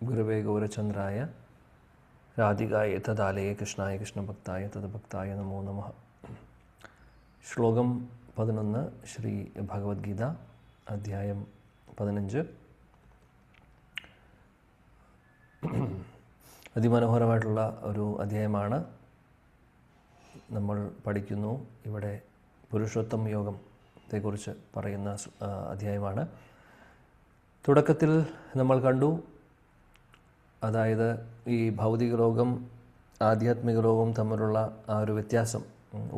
ഗുരവേ ഗൗരചന്ദ്രായ രാധികായ തദാലയ കൃഷ്ണായ കൃഷ്ണഭക്തായ തദ്ഭക്തായ നമോ നമഃ. ശ്ലോകം 11 ശ്രീ ഭഗവത്ഗീത അധ്യായം 15. അതിമനോഹരമായിട്ടുള്ള ഒരു അധ്യായമാണ് നമ്മൾ പഠിക്കുന്നു. ഇവിടെ പുരുഷോത്തമ യോഗത്തെക്കുറിച്ച് പറയുന്ന അധ്യായമാണ്. തുടക്കത്തിൽ നമ്മൾ കണ്ടു, അതായത് ഈ ഭൗതിക ലോകം ആധ്യാത്മിക ലോകവും തമ്മിലുള്ള ആ ഒരു വ്യത്യാസം.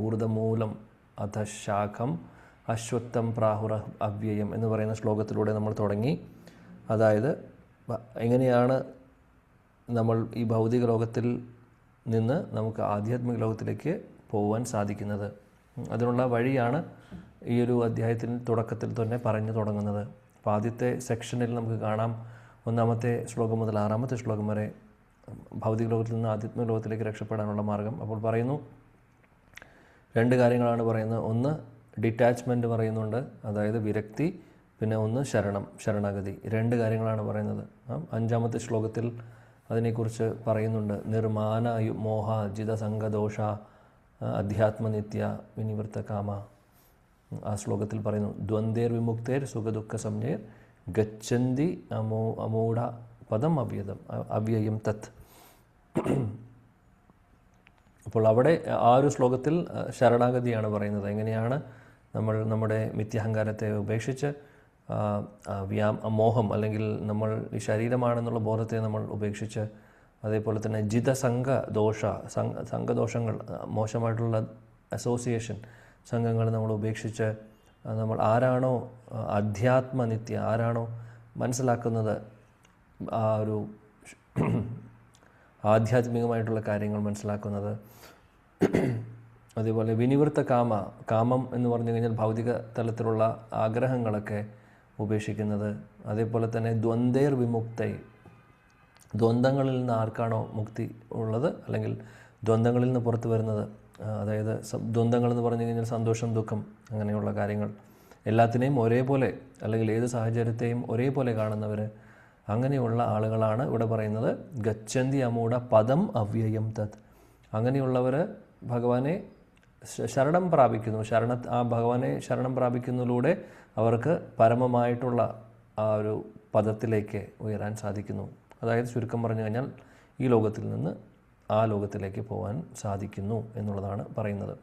ഊർധമൂലം അധശാഖം അശ്വത്ഥം പ്രാഹുര അവ്യയം എന്ന് പറയുന്ന ശ്ലോകത്തിലൂടെ നമ്മൾ തുടങ്ങി. അതായത് എങ്ങനെയാണ് നമ്മൾ ഈ ഭൗതിക ലോകത്തിൽ നിന്ന് നമുക്ക് ആധ്യാത്മിക ലോകത്തിലേക്ക് പോകാൻ സാധിക്കുന്നത്, അതിനുള്ള വഴിയാണ് ഈ ഒരു അധ്യായത്തിൻ്റെ തുടക്കത്തിൽ തന്നെ പറഞ്ഞു തുടങ്ങുന്നത്. അപ്പോൾ ആദ്യത്തെ സെക്ഷനിൽ നമുക്ക് കാണാം, 1-ാമത്തെ ശ്ലോകം മുതൽ 6-ാമത്തെ ശ്ലോകം വരെ ഭൗതിക ലോകത്തിൽ നിന്ന് ആധ്യാത്മിക ലോകത്തിലേക്ക് രക്ഷപ്പെടാനുള്ള മാർഗം. അപ്പോൾ പറയുന്നു, 2 കാര്യങ്ങളാണ് പറയുന്നത്. ഒന്ന് ഡിറ്റാച്ച്മെൻറ്റ് പറയുന്നുണ്ട്, അതായത് വിരക്തി. പിന്നെ ഒന്ന് ശരണാഗതി. 2 കാര്യങ്ങളാണ് പറയുന്നത്. 5-ാമത്തെ ശ്ലോകത്തിൽ അതിനെക്കുറിച്ച് പറയുന്നുണ്ട്. നിർമാന മോഹ ജിത സംഘദോഷ അധ്യാത്മനിത്യ വിനിവൃത്ത കാമ. ആ ശ്ലോകത്തിൽ പറയുന്നു, ദ്വന്ദ്വേർ വിമുക്തേർ സുഖദുഃഖ സംജ്ഞേർ ഗച്ഛന്തി അമൂഢ പദം അവ്യയം തത്. അപ്പോൾ അവിടെ ആ ഒരു ശ്ലോകത്തിൽ ശരണാഗതിയാണ് പറയുന്നത്. എങ്ങനെയാണ് നമ്മൾ നമ്മുടെ മിഥ്യാഹങ്കാരത്തെ ഉപേക്ഷിച്ച് മോഹം അല്ലെങ്കിൽ നമ്മൾ ഈ ശരീരമാണെന്നുള്ള ബോധത്തെ നമ്മൾ ഉപേക്ഷിച്ച്, അതേപോലെ തന്നെ സംഘദോഷങ്ങൾ, മോശമായിട്ടുള്ള അസോസിയേഷൻ സംഘങ്ങൾ നമ്മൾ ഉപേക്ഷിച്ച് നമ്മൾ ആരാണോ അധ്യാത്മനിത്യ, ആരാണോ മനസ്സിലാക്കുന്നത് ആ ഒരു ആധ്യാത്മികമായിട്ടുള്ള കാര്യങ്ങൾ മനസ്സിലാക്കുന്നത്, അതേപോലെ വിനിവൃത്ത കാമം എന്ന് പറഞ്ഞു കഴിഞ്ഞാൽ ഭൗതിക തലത്തിലുള്ള ആഗ്രഹങ്ങളൊക്കെ ഉപേക്ഷിക്കുന്നത്, അതേപോലെ തന്നെ ദ്വന്ദ്വേർ വിമുക്തൈ, ദ്വന്ദ്ങ്ങളിൽ നിന്ന് ആർക്കാണോ മുക്തി ഉള്ളത് അല്ലെങ്കിൽ ദ്വന്ദ്ങ്ങളിൽ നിന്ന് പുറത്തു വരുന്നത്, അതായത് ദ്വന്ദ്ങ്ങൾ എന്ന് പറഞ്ഞു കഴിഞ്ഞാൽ സന്തോഷം, ദുഃഖം, അങ്ങനെയുള്ള കാര്യങ്ങൾ എല്ലാത്തിനെയും ഒരേപോലെ അല്ലെങ്കിൽ ഏത് സാഹചര്യത്തെയും ഒരേപോലെ കാണുന്നവർ, അങ്ങനെയുള്ള ആളുകളാണ് ഇവിടെ പറയുന്നത് ഗച്ഛന്തി അമൂഢ പദം അവ്യയം തത്. അങ്ങനെയുള്ളവർ ഭഗവാനെ ശരണം പ്രാപിക്കുന്നു. ആ ഭഗവാനെ ശരണം പ്രാപിക്കുന്നതിലൂടെ അവർക്ക് പരമമായിട്ടുള്ള ആ ഒരു പദത്തിലേക്ക് ഉയരാൻ സാധിക്കുന്നു. അതായത് ചുരുക്കം പറഞ്ഞു കഴിഞ്ഞാൽ ഈ ലോകത്തിൽ നിന്ന് ആ ലോകത്തിലേക്ക് പോകാൻ സാധിക്കുന്നു എന്നുള്ളതാണ് പറയുന്നത്.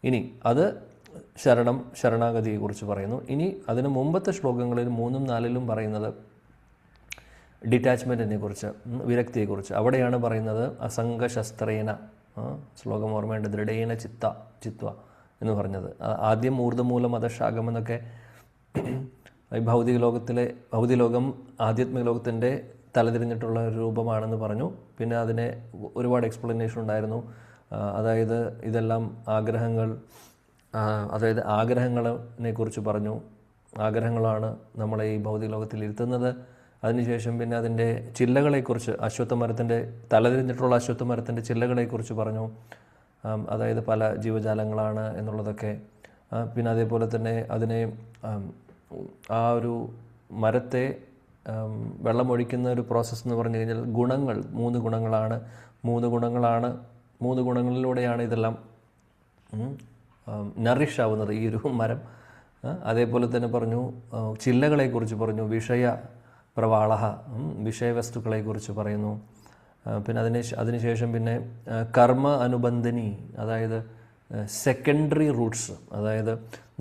ഇനി അത് ശരണാഗതിയെക്കുറിച്ച് പറയുന്നു. ഇനി അതിന് മുമ്പത്തെ ശ്ലോകങ്ങളിൽ 3ഉം 4ലും പറയുന്നത് ഡിറ്റാച്ച്മെൻറ്റിനെ കുറിച്ച്, വിരക്തിയെക്കുറിച്ച്. അവിടെയാണ് പറയുന്നത് അസംഗശസ്ത്രേന, ശ്ലോകം ഓർമ്മയുണ്ട്, ദൃഢേന ചിത്വ എന്ന് പറഞ്ഞത്. ആദ്യം ഊർധമൂലം അധശാഖം എന്നൊക്കെ ഈ ഭൗതിക ലോകം ആധ്യാത്മിക ലോകത്തിൻ്റെ തലതിരിഞ്ഞിട്ടുള്ള ഒരു രൂപമാണെന്ന് പറഞ്ഞു. പിന്നെ അതിനെ ഒരുപാട് എക്സ്പ്ലനേഷൻ ഉണ്ടായിരുന്നു. അതായത് ഇതെല്ലാം ആഗ്രഹങ്ങളെ കുറിച്ച് പറഞ്ഞു. ആഗ്രഹങ്ങളാണ് നമ്മളെ ഈ ഭൗതിക ലോകത്തിൽ ഇരുത്തുന്നത്. അതിനുശേഷം പിന്നെ അതിൻ്റെ ചില്ലകളെക്കുറിച്ച്, അശ്വത്ഥമരത്തിൻ്റെ തലതിരിഞ്ഞിട്ടുള്ള അശ്വത്ഥമരത്തിൻ്റെ ചില്ലകളെക്കുറിച്ച് പറഞ്ഞു. അതായത് പല ജീവജാലങ്ങളാണ് എന്നുള്ളതൊക്കെ. പിന്നെ അതേപോലെ തന്നെ അതിനെ ആ ഒരു മരത്തെ വെള്ളമൊഴിക്കുന്ന ഒരു പ്രോസസ്സ് എന്ന് പറഞ്ഞു കഴിഞ്ഞാൽ ഗുണങ്ങൾ 3 ഗുണങ്ങളാണ്. 3 ഗുണങ്ങളിലൂടെയാണ് ഇതെല്ലാം നറിഷ് ആവുന്നത്, ഈ ഒരു മരം. അതേപോലെ തന്നെ പറഞ്ഞു, ചില്ലകളെക്കുറിച്ച് പറഞ്ഞു, വിഷയപ്രവാള, വിഷയവസ്തുക്കളെക്കുറിച്ച് പറയുന്നു. പിന്നെ അതിനുശേഷം പിന്നെ കർമ്മ അനുബന്ധനി, അതായത് സെക്കൻഡറി റൂട്ട്സ്, അതായത്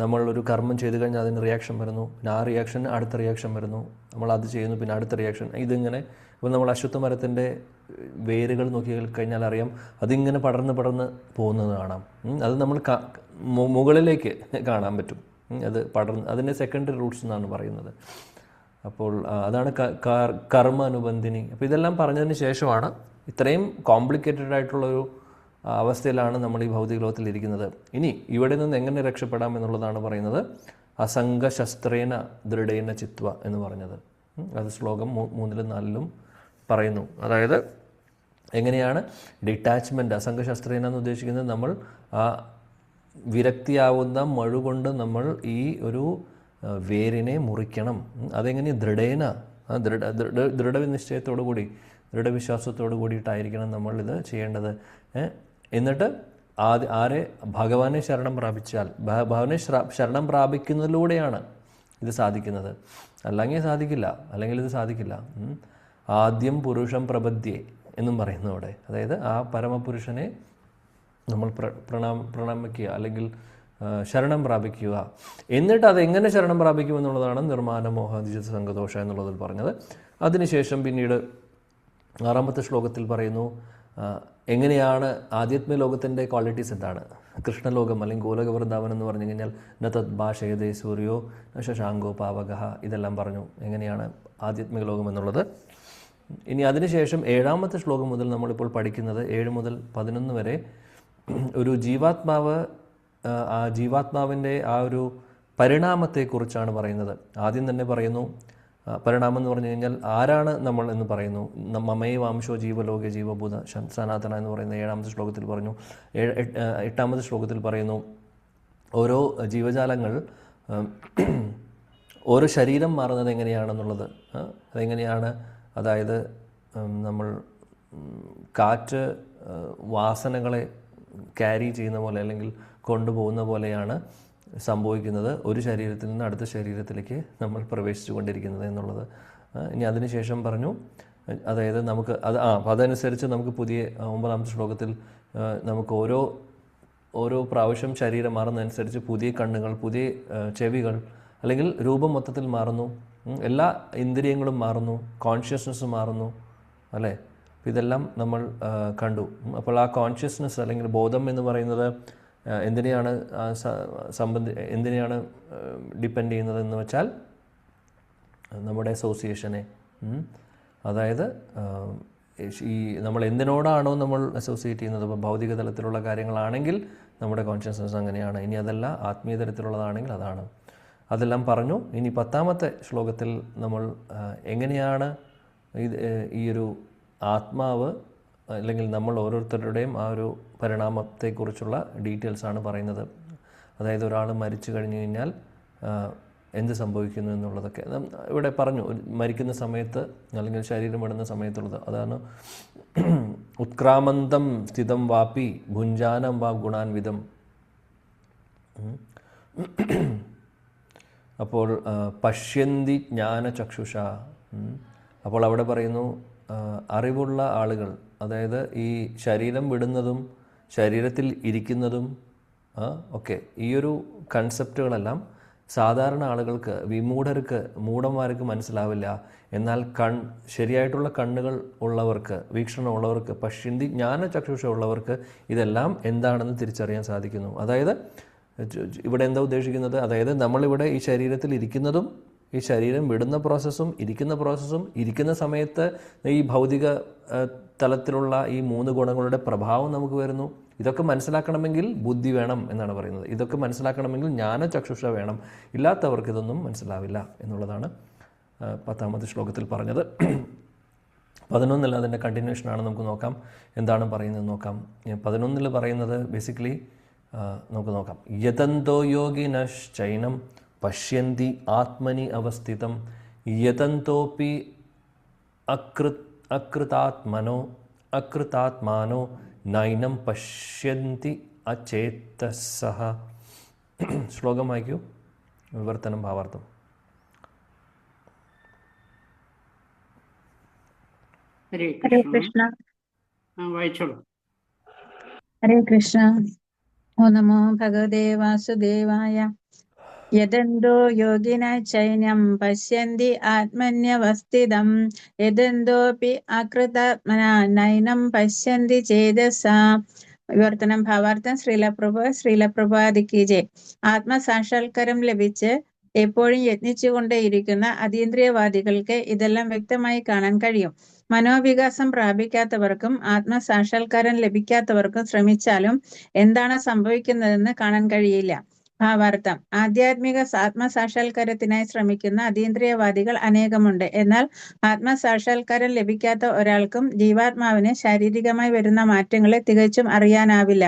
നമ്മൾ ഒരു കർമ്മം ചെയ്ത് കഴിഞ്ഞാൽ അതിന് റിയാക്ഷൻ വരുന്നു, പിന്നെ ആ റിയാക്ഷന് അടുത്ത റിയാക്ഷൻ വരുന്നു, നമ്മൾ അത് ചെയ്യുന്നു, പിന്നെ അടുത്ത റിയാക്ഷൻ. ഇതിങ്ങനെ ഇപ്പോൾ നമ്മൾ അശ്വത്ഥമരത്തിൻ്റെ വേരുകൾ നോക്കി കഴിഞ്ഞാൽ അറിയാം, അതിങ്ങനെ പടർന്ന് പോകുന്നത് കാണാം. അത് നമ്മൾ മുകളിലേക്ക് കാണാൻ പറ്റും. അത് അതിൻ്റെ സെക്കൻഡറി റൂട്ട്സ് എന്നാണ് പറയുന്നത്. അപ്പോൾ അതാണ് കർമ്മ അനുബന്ധിനി. അപ്പോൾ ഇതെല്ലാം പറഞ്ഞതിന് ശേഷമാണ്, ഇത്രയും കോംപ്ലിക്കേറ്റഡ് ആയിട്ടുള്ളൊരു അവസ്ഥയിലാണ് നമ്മൾ ഈ ഭൗതിക ലോകത്തിൽ ഇരിക്കുന്നത്. ഇനി ഇവിടെ നിന്ന് എങ്ങനെ രക്ഷപ്പെടാം എന്നുള്ളതാണ് പറയുന്നത്. അസംഗശസ്ത്രേന ദൃഢേന ചിത്വ എന്ന് പറഞ്ഞത്. അത് ശ്ലോകം 3-ലും 4-ലും പറയുന്നു. അതായത് എങ്ങനെയാണ് ഡിറ്റാച്ച്മെൻറ്റ്, അസംഗശസ്ത്രേന എന്ന് ഉദ്ദേശിക്കുന്നത് നമ്മൾ ആ വിരക്തിയാവുന്ന മഴ കൊണ്ട് നമ്മൾ ഈ ഒരു വേരിനെ മുറിക്കണം. അതെങ്ങനെ? ദൃഢേന ദൃഢനിശ്ചയത്തോടു കൂടി, ദൃഢവിശ്വാസത്തോടു കൂടിയിട്ടായിരിക്കണം നമ്മൾ ഇത് ചെയ്യേണ്ടത്. എന്നിട്ട് ആരെ ഭഗവാനെ ശരണം പ്രാപിച്ചാൽ, ഭഗവാനെ ശരണം പ്രാപിക്കുന്നതിലൂടെയാണ് ഇത് സാധിക്കുന്നത്. അല്ലെങ്കിൽ ഇത് സാധിക്കില്ല. ആദ്യം പുരുഷം പ്രപദ്യേ എന്നും പറയുന്നു അവിടെ. അതായത് ആ പരമപുരുഷനെ നമ്മൾ പ്രണമിക്കുക, അല്ലെങ്കിൽ ശരണം പ്രാപിക്കുക. എന്നിട്ട് അതെങ്ങനെ ശരണം പ്രാപിക്കുമെന്നുള്ളതാണ് നിർമ്മാന മോഹാദിജിത് സംഘദോഷ എന്നുള്ളതിൽ പറഞ്ഞത്. അതിനുശേഷം പിന്നീട് 6ാമത്തെ ശ്ലോകത്തിൽ പറയുന്നു എങ്ങനെയാണ് ആധ്യാത്മിക ലോകത്തിൻ്റെ ക്വാളിറ്റീസ് എന്താണ്. കൃഷ്ണലോകം അല്ലെങ്കിൽ ഗോലോക വൃന്ദാവനം എന്ന് പറഞ്ഞു കഴിഞ്ഞാൽ ന തത് ഭാഷയതേ സൂര്യോ ന ശശാങ്കോ പാവകഃ, ഇതെല്ലാം പറഞ്ഞു എങ്ങനെയാണ് ആധ്യാത്മിക ലോകം എന്നുള്ളത്. ഇനി അതിനുശേഷം 7ാമത്തെ ശ്ലോകം മുതൽ നമ്മളിപ്പോൾ പഠിക്കുന്നത് 7 മുതൽ 11 വരെ ഒരു ജീവാത്മാവിൻ്റെ ആ ഒരു പരിണാമത്തെക്കുറിച്ചാണ് പറയുന്നത്. ആദ്യം തന്നെ പറയുന്നു പരിണാമം എന്ന് പറഞ്ഞു കഴിഞ്ഞാൽ ആരാണ് നമ്മൾ എന്ന് പറയുന്നു. മമേ വാംശോ ജീവലോക ജീവഭൂത സനാതന എന്ന് പറയുന്ന 7ാമത്തെ ശ്ലോകത്തിൽ പറഞ്ഞു. 8ാമത്തെ ശ്ലോകത്തിൽ പറയുന്നു ഓരോ ജീവജാലങ്ങൾ ഓരോ ശരീരം മാറുന്നത് എങ്ങനെയാണെന്നുള്ളത്. അതെങ്ങനെയാണ്, അതായത് നമ്മൾ കാറ്റ് വാസനകളെ ക്യാരി ചെയ്യുന്ന പോലെ അല്ലെങ്കിൽ കൊണ്ടുപോകുന്ന പോലെയാണ് സംഭവിക്കുന്നത് ഒരു ശരീരത്തിൽ നിന്ന് അടുത്ത ശരീരത്തിലേക്ക് നമ്മൾ പ്രവേശിച്ചു കൊണ്ടിരിക്കുന്നത് എന്നുള്ളത്. ഇനി അതിനുശേഷം പറഞ്ഞു, അതായത് നമുക്ക് അതനുസരിച്ച് നമുക്ക് പുതിയ 9ാമത്തെ ശ്ലോകത്തിൽ നമുക്ക് ഓരോ പ്രാവശ്യം ശരീരം മാറുന്നതനുസരിച്ച് പുതിയ കണ്ണുകൾ, പുതിയ ചെവികൾ, അല്ലെങ്കിൽ രൂപം മൊത്തത്തിൽ മാറുന്നു, എല്ലാ ഇന്ദ്രിയങ്ങളും മാറുന്നു, കോൺഷ്യസ്നസ് മാറുന്നു, അല്ലേ? ഇതെല്ലാം നമ്മൾ കണ്ടു. അപ്പോൾ ആ കോൺഷ്യസ്നസ് അല്ലെങ്കിൽ ബോധം എന്ന് പറയുന്നത് എന്തിനെയാണ് ഡിപ്പെൻഡ് ചെയ്യുന്നതെന്ന് വെച്ചാൽ നമ്മുടെ അസോസിയേഷനെ, അതായത് ഈ നമ്മൾ എന്തിനോടാണോ നമ്മൾ അസോസിയേറ്റ് ചെയ്യുന്നത്, ഇപ്പോൾ ഭൗതിക തലത്തിലുള്ള കാര്യങ്ങളാണെങ്കിൽ നമ്മുടെ കോൺഷ്യസ്നസ് അങ്ങനെയാണ്. ഇനി അതല്ല ആത്മീയ തലത്തിലുള്ളതാണെങ്കിൽ അതാണ്. അതെല്ലാം പറഞ്ഞു. ഇനി 10ാമത്തെ ശ്ലോകത്തിൽ നമ്മൾ എങ്ങനെയാണ് ഈ ഒരു ആത്മാവ് അല്ലെങ്കിൽ നമ്മൾ ഓരോരുത്തരുടെയും ആ ഒരു പരിണാമത്തെക്കുറിച്ചുള്ള ഡീറ്റെയിൽസാണ് പറയുന്നത്. അതായത് ഒരാൾ മരിച്ചു കഴിഞ്ഞു കഴിഞ്ഞാൽ എന്ത് സംഭവിക്കുന്നു എന്നുള്ളതൊക്കെ ഇവിടെ പറഞ്ഞു. മരിക്കുന്ന സമയത്ത് അല്ലെങ്കിൽ ശരീരം വിടുന്ന സമയത്തുള്ളത് അതാണ്. ഉത്ക്രാമന്തം സ്ഥിതം വാപി ഭുഞ്ചാനം വാ ഗുണാൻവിധം. അപ്പോൾ പശ്യന്തി ജ്ഞാനചക്ഷുഷ. അപ്പോൾ അവിടെ പറയുന്നു അറിവുള്ള ആളുകൾ, അതായത് ഈ ശരീരം വിടുന്നതും ശരീരത്തിൽ ഇരിക്കുന്നതും ഒക്കെ ഈ ഒരു കൺസെപ്റ്റുകളെല്ലാം സാധാരണ ആളുകൾക്ക്, മൂഢന്മാർക്ക് മനസ്സിലാവില്ല. എന്നാൽ ശരിയായിട്ടുള്ള കണ്ണുകൾ ഉള്ളവർക്ക്, വീക്ഷണം ഉള്ളവർക്ക്, പശ്യന്തി ജ്ഞാനചക്ഷുഷ ഉള്ളവർക്ക് ഇതെല്ലാം എന്താണെന്ന് തിരിച്ചറിയാൻ സാധിക്കുന്നു. അതായത് ഇവിടെ എന്താ ഉദ്ദേശിക്കുന്നത്, അതായത് നമ്മളിവിടെ ഈ ശരീരത്തിൽ ഇരിക്കുന്നതും ഈ ശരീരം വിടുന്ന പ്രോസസ്സും ഇരിക്കുന്ന സമയത്ത് ഈ ഭൗതിക തലത്തിലുള്ള ഈ 3 ഗുണങ്ങളുടെ പ്രഭാവം നമുക്ക് വരുന്നു. ഇതൊക്കെ മനസ്സിലാക്കണമെങ്കിൽ ബുദ്ധി വേണം എന്നാണ് പറയുന്നത്. ഇതൊക്കെ മനസ്സിലാക്കണമെങ്കിൽ ജ്ഞാനചക്ഷുഷ വേണം. ഇല്ലാത്തവർക്ക് ഇതൊന്നും മനസ്സിലാവില്ല എന്നുള്ളതാണ് 10ാമത്തെ ശ്ലോകത്തിൽ പറഞ്ഞത്. 11 അതിൻ്റെ കണ്ടിന്യൂഷനാണ്. നമുക്ക് നോക്കാം എന്താണ് പറയുന്നത് നോക്കാം. 11 പറയുന്നത് ബേസിക്കലി നമുക്ക് നോക്കാം. യതന്തോ യോഗിനശ്ചൈനം പശ്യന്തി ആത്മനി അവസ്ഥിതം യതന്തോപി അകൃതാത്മാനോ നൈനം പശ്യന്തി അചേതസഃ. ശ്ലോകം വായിക്കൂ. വിവർത്തനം ഭാവാർത്ഥം. ഹരേ കൃഷ്ണ. വായിച്ചോളൂ. ഹരേ കൃഷ്ണ. ഓ നമോ ഭഗവതേ വാസുദേവായ. യദന്തോ യോഗിന ചൈനം പശ്യന്തി ആത്മന്യവസ്ഥിതം യദന്തോപി അകൃതാത്മനാ നൈനം പശ്യന്തി ചേതസാ. വിവർത്തനം ഭാവാർത്ഥം. ശ്രീലപ്രഭുപാദി കി ജയ്. ആത്മസാക്ഷാത്കാരം ലഭിച്ച് എപ്പോഴും യത്നിച്ചുകൊണ്ടേയിരിക്കുന്ന അതീന്ദ്രിയവാദികൾക്ക് ഇതെല്ലാം വ്യക്തമായി കാണാൻ കഴിയും. മനോവികാസം പ്രാപിക്കാത്തവർക്കും ആത്മസാക്ഷാത്കാരം ലഭിക്കാത്തവർക്കും ശ്രമിച്ചാലും എന്താണ് സംഭവിക്കുന്നതെന്ന് കാണാൻ കഴിയില്ല. ഭാവാർത്ഥം. ആധ്യാത്മിക ആത്മസാക്ഷാത്കാരത്തിനായി ശ്രമിക്കുന്ന അതീന്ദ്രിയവാദികൾ അനേകമുണ്ട്. എന്നാൽ ആത്മസാക്ഷാത്കാരം ലഭിക്കാത്ത ഒരാൾക്കും ജീവാത്മാവിന് ശാരീരികമായി വരുന്ന മാറ്റങ്ങളെ തികച്ചും അറിയാനാവില്ല.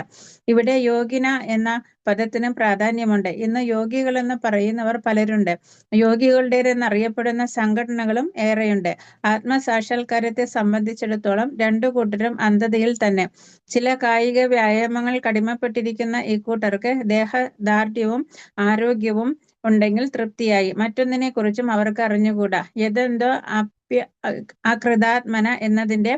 ഇവിടെ യോഗിന എന്ന പദത്തിനും പ്രാധാന്യമുണ്ട്. ഇന്ന് യോഗികളെന്ന് പറയുന്നവർ പലരുണ്ട്. യോഗികളുടേതെന്നറിയപ്പെടുന്ന സംഘടനകളും ഏറെയുണ്ട്. ആത്മസാക്ഷാത്കാരത്തെ സംബന്ധിച്ചിടത്തോളം രണ്ടു കൂട്ടരും അന്ധതയിൽ തന്നെ. ചില കായിക വ്യായാമങ്ങൾ കടിമപ്പെട്ടിരിക്കുന്ന ഇക്കൂട്ടർക്ക് ദേഹദാർഢ്യവും ആരോഗ്യവും ഉണ്ടെങ്കിൽ തൃപ്തിയായി. മറ്റൊന്നിനെക്കുറിച്ചും അവർക്ക് അറിഞ്ഞുകൂടാ. യതെന്തോ അകൃതാത്മന എന്നതിന്റെ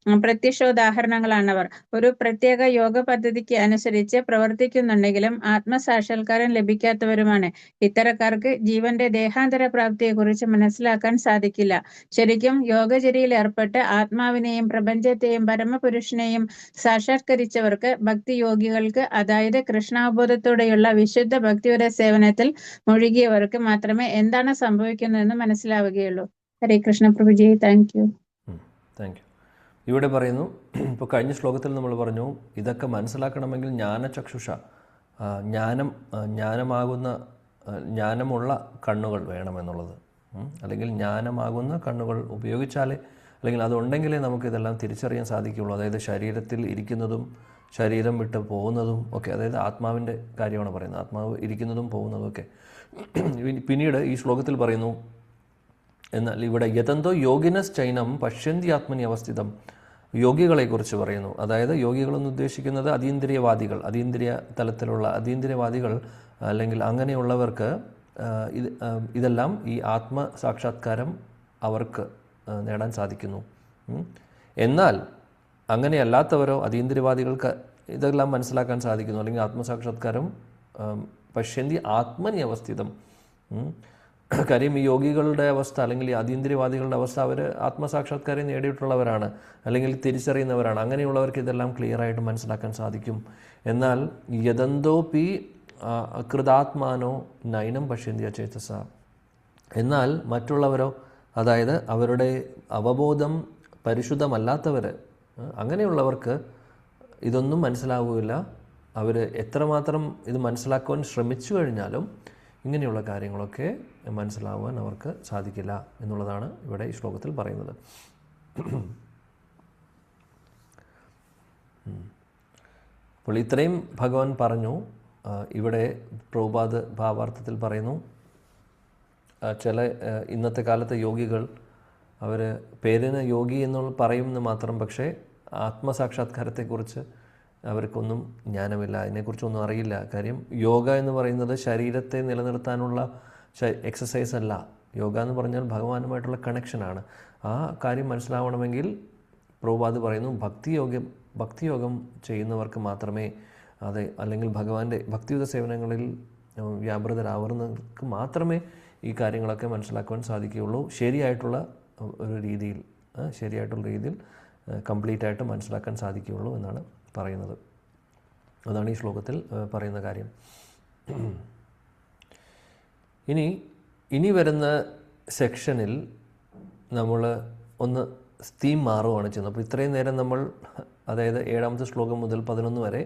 പ്രത്യക്ഷോദാഹരണങ്ങളാണവർ. ഒരു പ്രത്യേക യോഗ പദ്ധതിക്ക് അനുസരിച്ച് പ്രവർത്തിക്കുന്നുണ്ടെങ്കിലും ആത്മസാക്ഷാത്കാരം ലഭിക്കാത്തവരുമാണ്. ഇത്തരക്കാർക്ക് ജീവന്റെ ദേഹാന്തര പ്രാപ്തിയെക്കുറിച്ച് മനസ്സിലാക്കാൻ സാധിക്കില്ല. ശരിക്കും യോഗചര്യയിൽ ഏർപ്പെട്ട് ആത്മാവിനെയും പ്രപഞ്ചത്തെയും പരമപുരുഷനെയും സാക്ഷാത്കരിച്ചവർക്ക്, ഭക്തിയോഗികൾക്ക്, അതായത് കൃഷ്ണാവബോധത്തോടെയുള്ള വിശുദ്ധ ഭക്തിയുടെ സേവനത്തിൽ മുഴുകിയവർക്ക് മാത്രമേ എന്താണ് സംഭവിക്കുന്നതെന്ന് മനസ്സിലാവുകയുള്ളൂ. Hare Krishna Prabhuji. Thank you. Thank you. ഇവിടെ പറയുന്നു, ഇപ്പോൾ കഴിഞ്ഞ ശ്ലോകത്തിൽ നമ്മൾ പറഞ്ഞു, ഇതൊക്കെ മനസ്സിലാക്കണമെങ്കിൽ ജ്ഞാനചക്ഷുഷ, ജ്ഞാനമുള്ള കണ്ണുകൾ വേണമെന്നുള്ളത്. അല്ലെങ്കിൽ ജ്ഞാനമാകുന്ന കണ്ണുകൾ ഉപയോഗിച്ചാലേ, അല്ലെങ്കിൽ അതുണ്ടെങ്കിലേ നമുക്കിതെല്ലാം തിരിച്ചറിയാൻ സാധിക്കുകയുള്ളൂ. അതായത് ശരീരത്തിൽ ഇരിക്കുന്നതും ശരീരം വിട്ട് പോകുന്നതും ഒക്കെ, അതായത് ആത്മാവിൻ്റെ കാര്യമാണ് പറയുന്നത്. ആത്മാവ് ഇരിക്കുന്നതും പോകുന്നതും ഒക്കെ. പിന്നീട് ഈ ശ്ലോകത്തിൽ പറയുന്നു, എന്നാൽ ഇവിടെ യതന്തോ യോഗിനസ് ചൈനം പശ്യന്തി ആത്മനി അവസ്ഥിതം, യോഗികളെക്കുറിച്ച് പറയുന്നു. അതായത് യോഗികളെന്ന് ഉദ്ദേശിക്കുന്നത് അതീന്ദ്രിയവാദികൾ, അതീന്ദ്രിയ തലത്തിലുള്ള അതീന്ദ്രിയവാദികൾ, അല്ലെങ്കിൽ അങ്ങനെയുള്ളവർക്ക് ഇതെല്ലാം, ഈ ആത്മസാക്ഷാത്കാരം അവർക്ക് നേടാൻ സാധിക്കുന്നു. എന്നാൽ അങ്ങനെയല്ലാത്തവരോ, അതീന്ദ്രിയവാദികൾക്ക് ഇതെല്ലാം മനസ്സിലാക്കാൻ സാധിക്കുന്നു, അല്ലെങ്കിൽ ആത്മസാക്ഷാത്കാരം പശ്യന്തി ആത്മനി അവസ്ഥിതം. കാര്യം ഈ യോഗികളുടെ അവസ്ഥ, അല്ലെങ്കിൽ ഈ അതീന്ദ്രിയവാദികളുടെ അവസ്ഥ, അവർ ആത്മസാക്ഷാത്കാരം നേടിയിട്ടുള്ളവരാണ്, അല്ലെങ്കിൽ തിരിച്ചറിയുന്നവരാണ്. അങ്ങനെയുള്ളവർക്ക് ഇതെല്ലാം ക്ലിയറായിട്ട് മനസ്സിലാക്കാൻ സാധിക്കും. എന്നാൽ യദന്തോപി അകൃതാത്മാനോ നൈനം പശ്യന്തി അചേതസ, എന്നാൽ മറ്റുള്ളവരോ, അതായത് അവരുടെ അവബോധം പരിശുദ്ധമല്ലാത്തവർ, അങ്ങനെയുള്ളവർക്ക് ഇതൊന്നും മനസ്സിലാവുകയില്ല. അവർ എത്രമാത്രം ഇത് മനസ്സിലാക്കുവാൻ ശ്രമിച്ചു കഴിഞ്ഞാലും ഇങ്ങനെയുള്ള കാര്യങ്ങളൊക്കെ മനസ്സിലാവാൻ അവർക്ക് സാധിക്കില്ല എന്നുള്ളതാണ് ഇവിടെ ഈ ശ്ലോകത്തിൽ പറയുന്നത്. അപ്പോൾ ഇത്രയും ഭഗവാൻ പറഞ്ഞു. ഇവിടെ പ്രഭുപാദ് ഭാവാർത്ഥത്തിൽ പറയുന്നു, ചില ഇന്നത്തെ കാലത്തെ യോഗികൾ, അവർ പേരിന് യോഗി എന്ന് പറയുമെന്ന് മാത്രം, പക്ഷേ ആത്മസാക്ഷാത്കാരത്തെക്കുറിച്ച് അവർക്കൊന്നും ജ്ഞാനമില്ല, അതിനെക്കുറിച്ചൊന്നും അറിയില്ല. കാര്യം യോഗ എന്ന് പറയുന്നത് ശരീരത്തെ നിലനിർത്താനുള്ള എക്സസൈസ് അല്ല. യോഗ എന്ന് പറഞ്ഞാൽ ഭഗവാനുമായിട്ടുള്ള കണക്ഷനാണ്. ആ കാര്യം മനസ്സിലാവണമെങ്കിൽ പ്രഭുപാദ് പറയുന്നു, ഭക്തിയോഗം ചെയ്യുന്നവർക്ക് മാത്രമേ അത്, അല്ലെങ്കിൽ ഭഗവാന്റെ ഭക്തിയുത സേവനങ്ങളിൽ വ്യാപൃതരാവുന്നവർക്ക് മാത്രമേ ഈ കാര്യങ്ങളൊക്കെ മനസ്സിലാക്കുവാൻ സാധിക്കുകയുള്ളൂ. ശരിയായിട്ടുള്ള രീതിയിൽ കംപ്ലീറ്റ് ആയിട്ട് മനസ്സിലാക്കാൻ സാധിക്കുകയുള്ളൂ എന്നാണ് പറയുന്നത്. അതാണ് ഈ ശ്ലോകത്തിൽ പറയുന്ന കാര്യം. ഇനി വരുന്ന സെക്ഷനിൽ നമ്മൾ ഒന്ന് തീം മാറുകയാണ് ചെയ്യുന്നത്. അപ്പോൾ ഇത്രയും നേരം നമ്മൾ, അതായത് 7ാമത്തെ ശ്ലോകം മുതൽ 11 വരെ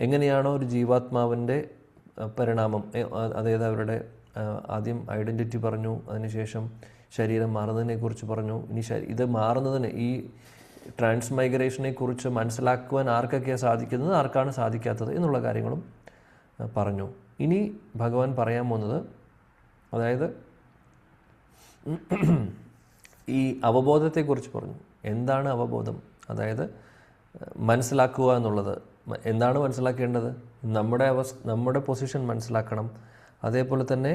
എങ്ങനെയാണോ ഒരു ജീവാത്മാവിൻ്റെ പരിണാമം, അതായത് അവരുടെ ആദ്യം ഐഡൻറ്റിറ്റി പറഞ്ഞു, അതിനുശേഷം ശരീരം മാറുന്നതിനെക്കുറിച്ച് പറഞ്ഞു. ഇനി ഇത് മാറുന്നതിന്, ഈ ട്രാൻസ്മൈഗ്രേഷനെ കുറിച്ച് മനസ്സിലാക്കുവാൻ ആർക്കൊക്കെയാണ് സാധിക്കുന്നത്, ആർക്കാണ് സാധിക്കാത്തത് എന്നുള്ള കാര്യങ്ങളും പറഞ്ഞു. ഇനി ഭഗവാൻ പറയാൻ പോകുന്നത്, അതായത് ഈ അവബോധത്തെക്കുറിച്ച് പറഞ്ഞു. എന്താണ് അവബോധം? അതായത് മനസ്സിലാക്കുക എന്നുള്ളത്. എന്താണ് മനസ്സിലാക്കേണ്ടത്? നമ്മുടെ പൊസിഷൻ മനസ്സിലാക്കണം. അതേപോലെ തന്നെ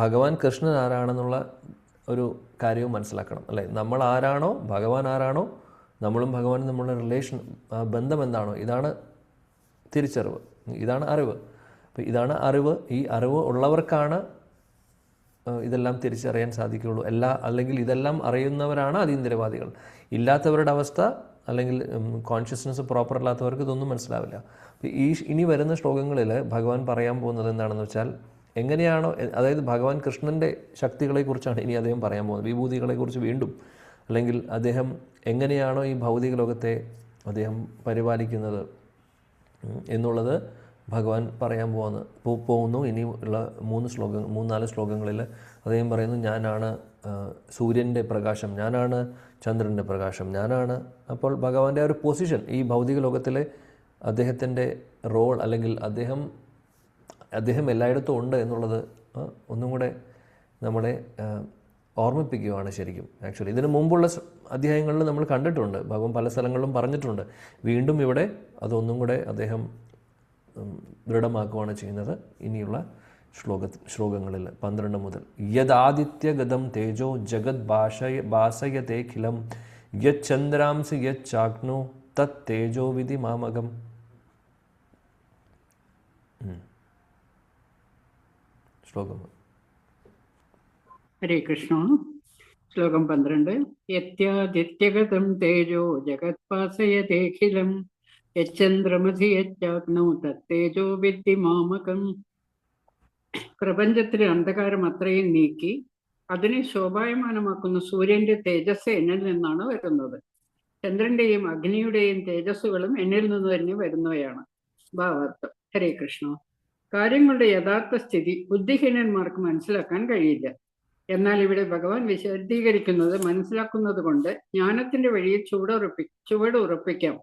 ഭഗവാൻ കൃഷ്ണൻ ആരാണെന്നുള്ള ഒരു കാര്യവും മനസ്സിലാക്കണം, അല്ലേ? നമ്മൾ ആരാണോ, ഭഗവാൻ ആരാണോ, നമ്മളും ഭഗവാനും നമ്മളുടെ റിലേഷൻ, ബന്ധം എന്താണോ, ഇതാണ് തിരിച്ചറിവ്, ഇതാണ് അറിവ്. അപ്പോൾ ഇതാണ് അറിവ്. ഈ അറിവ് ഉള്ളവർക്കാണ് ഇതെല്ലാം തിരിച്ചറിയാൻ സാധിക്കുകയുള്ളൂ. അല്ലെങ്കിൽ ഇതെല്ലാം അറിയുന്നവരാണ് അതീന്ദ്രിയവാദികൾ. ഇല്ലാത്തവരുടെ അവസ്ഥ, അല്ലെങ്കിൽ കോൺഷ്യസ്നസ് പ്രോപ്പർ അല്ലാത്തവർക്ക് ഇതൊന്നും മനസ്സിലാവില്ല. അപ്പോൾ ഇനി വരുന്ന ശ്ലോകങ്ങളിൽ ഭഗവാൻ പറയാൻ പോകുന്നത് എന്താണെന്ന് വെച്ചാൽ, എങ്ങനെയാണോ, അതായത് ഭഗവാൻ കൃഷ്ണൻ്റെ ശക്തികളെക്കുറിച്ചാണ് ഇനി അദ്ദേഹം പറയാൻ പോകുന്നത്, വിഭൂതികളെക്കുറിച്ച് വീണ്ടും, അല്ലെങ്കിൽ അദ്ദേഹം എങ്ങനെയാണോ ഈ ഭൗതിക ലോകത്തെ അദ്ദേഹം പരിപാലിക്കുന്നത് എന്നുള്ളത് ഭഗവാൻ പറയാൻ പോകുന്നു. ഇനിയുള്ള 3-4 ശ്ലോകങ്ങളിൽ അദ്ദേഹം പറയുന്നു, ഞാനാണ് സൂര്യൻ്റെ പ്രകാശം, ഞാനാണ് ചന്ദ്രൻ്റെ പ്രകാശം, ഞാനാണ്. അപ്പോൾ ഭഗവാന്റെ ഒരു പൊസിഷൻ, ഈ ഭൗതിക ലോകത്തിലെ അദ്ദേഹത്തിൻ്റെ റോൾ, അല്ലെങ്കിൽ അദ്ദേഹം അദ്ദേഹം എല്ലായിടത്തും ഉണ്ട് എന്നുള്ളത് ഒന്നും കൂടെ നമ്മളെ ഓർമ്മിപ്പിക്കുകയാണ് ശരിക്കും. ആക്ച്വലി ഇതിന് മുമ്പുള്ള അധ്യായങ്ങളിൽ നമ്മൾ കണ്ടിട്ടുണ്ട്, ഭഗവാൻ പല സ്ഥലങ്ങളിലും പറഞ്ഞിട്ടുണ്ട്. വീണ്ടും ഇവിടെ അതൊന്നും കൂടെ അദ്ദേഹം ദൃഢമാക്കുകയാണ് ചെയ്യുന്നത് ഇനിയുള്ള ശ്ലോകങ്ങളിൽ 12 മുതൽ. യദാദിത്യഗതം തേജോ ജഗത് ഭാസയതേഖിലം യച്ചന്ദ്രാംസി യച്ചാഗ്നോ തത് തേജോ വിധി മാമകം. ശ്ലോകം. ഹരേ കൃഷ്ണ. ശ്ലോകം 12. യത്യാദിത്യഗതം തേജോ ജഗത്പാസയതേഖിലം യച്ചന്ദ്രമസി യച്ചാഗ്നോ തത്തേജോ വിദ്ധി മാമകം. പ്രപഞ്ചത്തിലെ അന്ധകാരം അത്രയും നീക്കി അതിനെ ശോഭായമാനമാക്കുന്ന സൂര്യന്റെ തേജസ് എന്നിൽ നിന്നാണ് വരുന്നത്. ചന്ദ്രന്റെയും അഗ്നിയുടെയും തേജസ്സുകളും എന്നിൽ നിന്ന് തന്നെ വരുന്നവയാണ്. ഭാവാർത്ഥം. ഹരേ കൃഷ്ണ. കാര്യങ്ങളുടെ യഥാർത്ഥ സ്ഥിതി ബുദ്ധിഹീനന്മാർക്ക് മനസ്സിലാക്കാൻ കഴിയില്ല. എന്നാൽ ഇവിടെ ഭഗവാൻ വിശദീകരിക്കുന്നത് മനസ്സിലാക്കുന്നത് കൊണ്ട് ജ്ഞാനത്തിന്റെ വഴിയിൽ ചുവട് ഉറപ്പിക്കാം.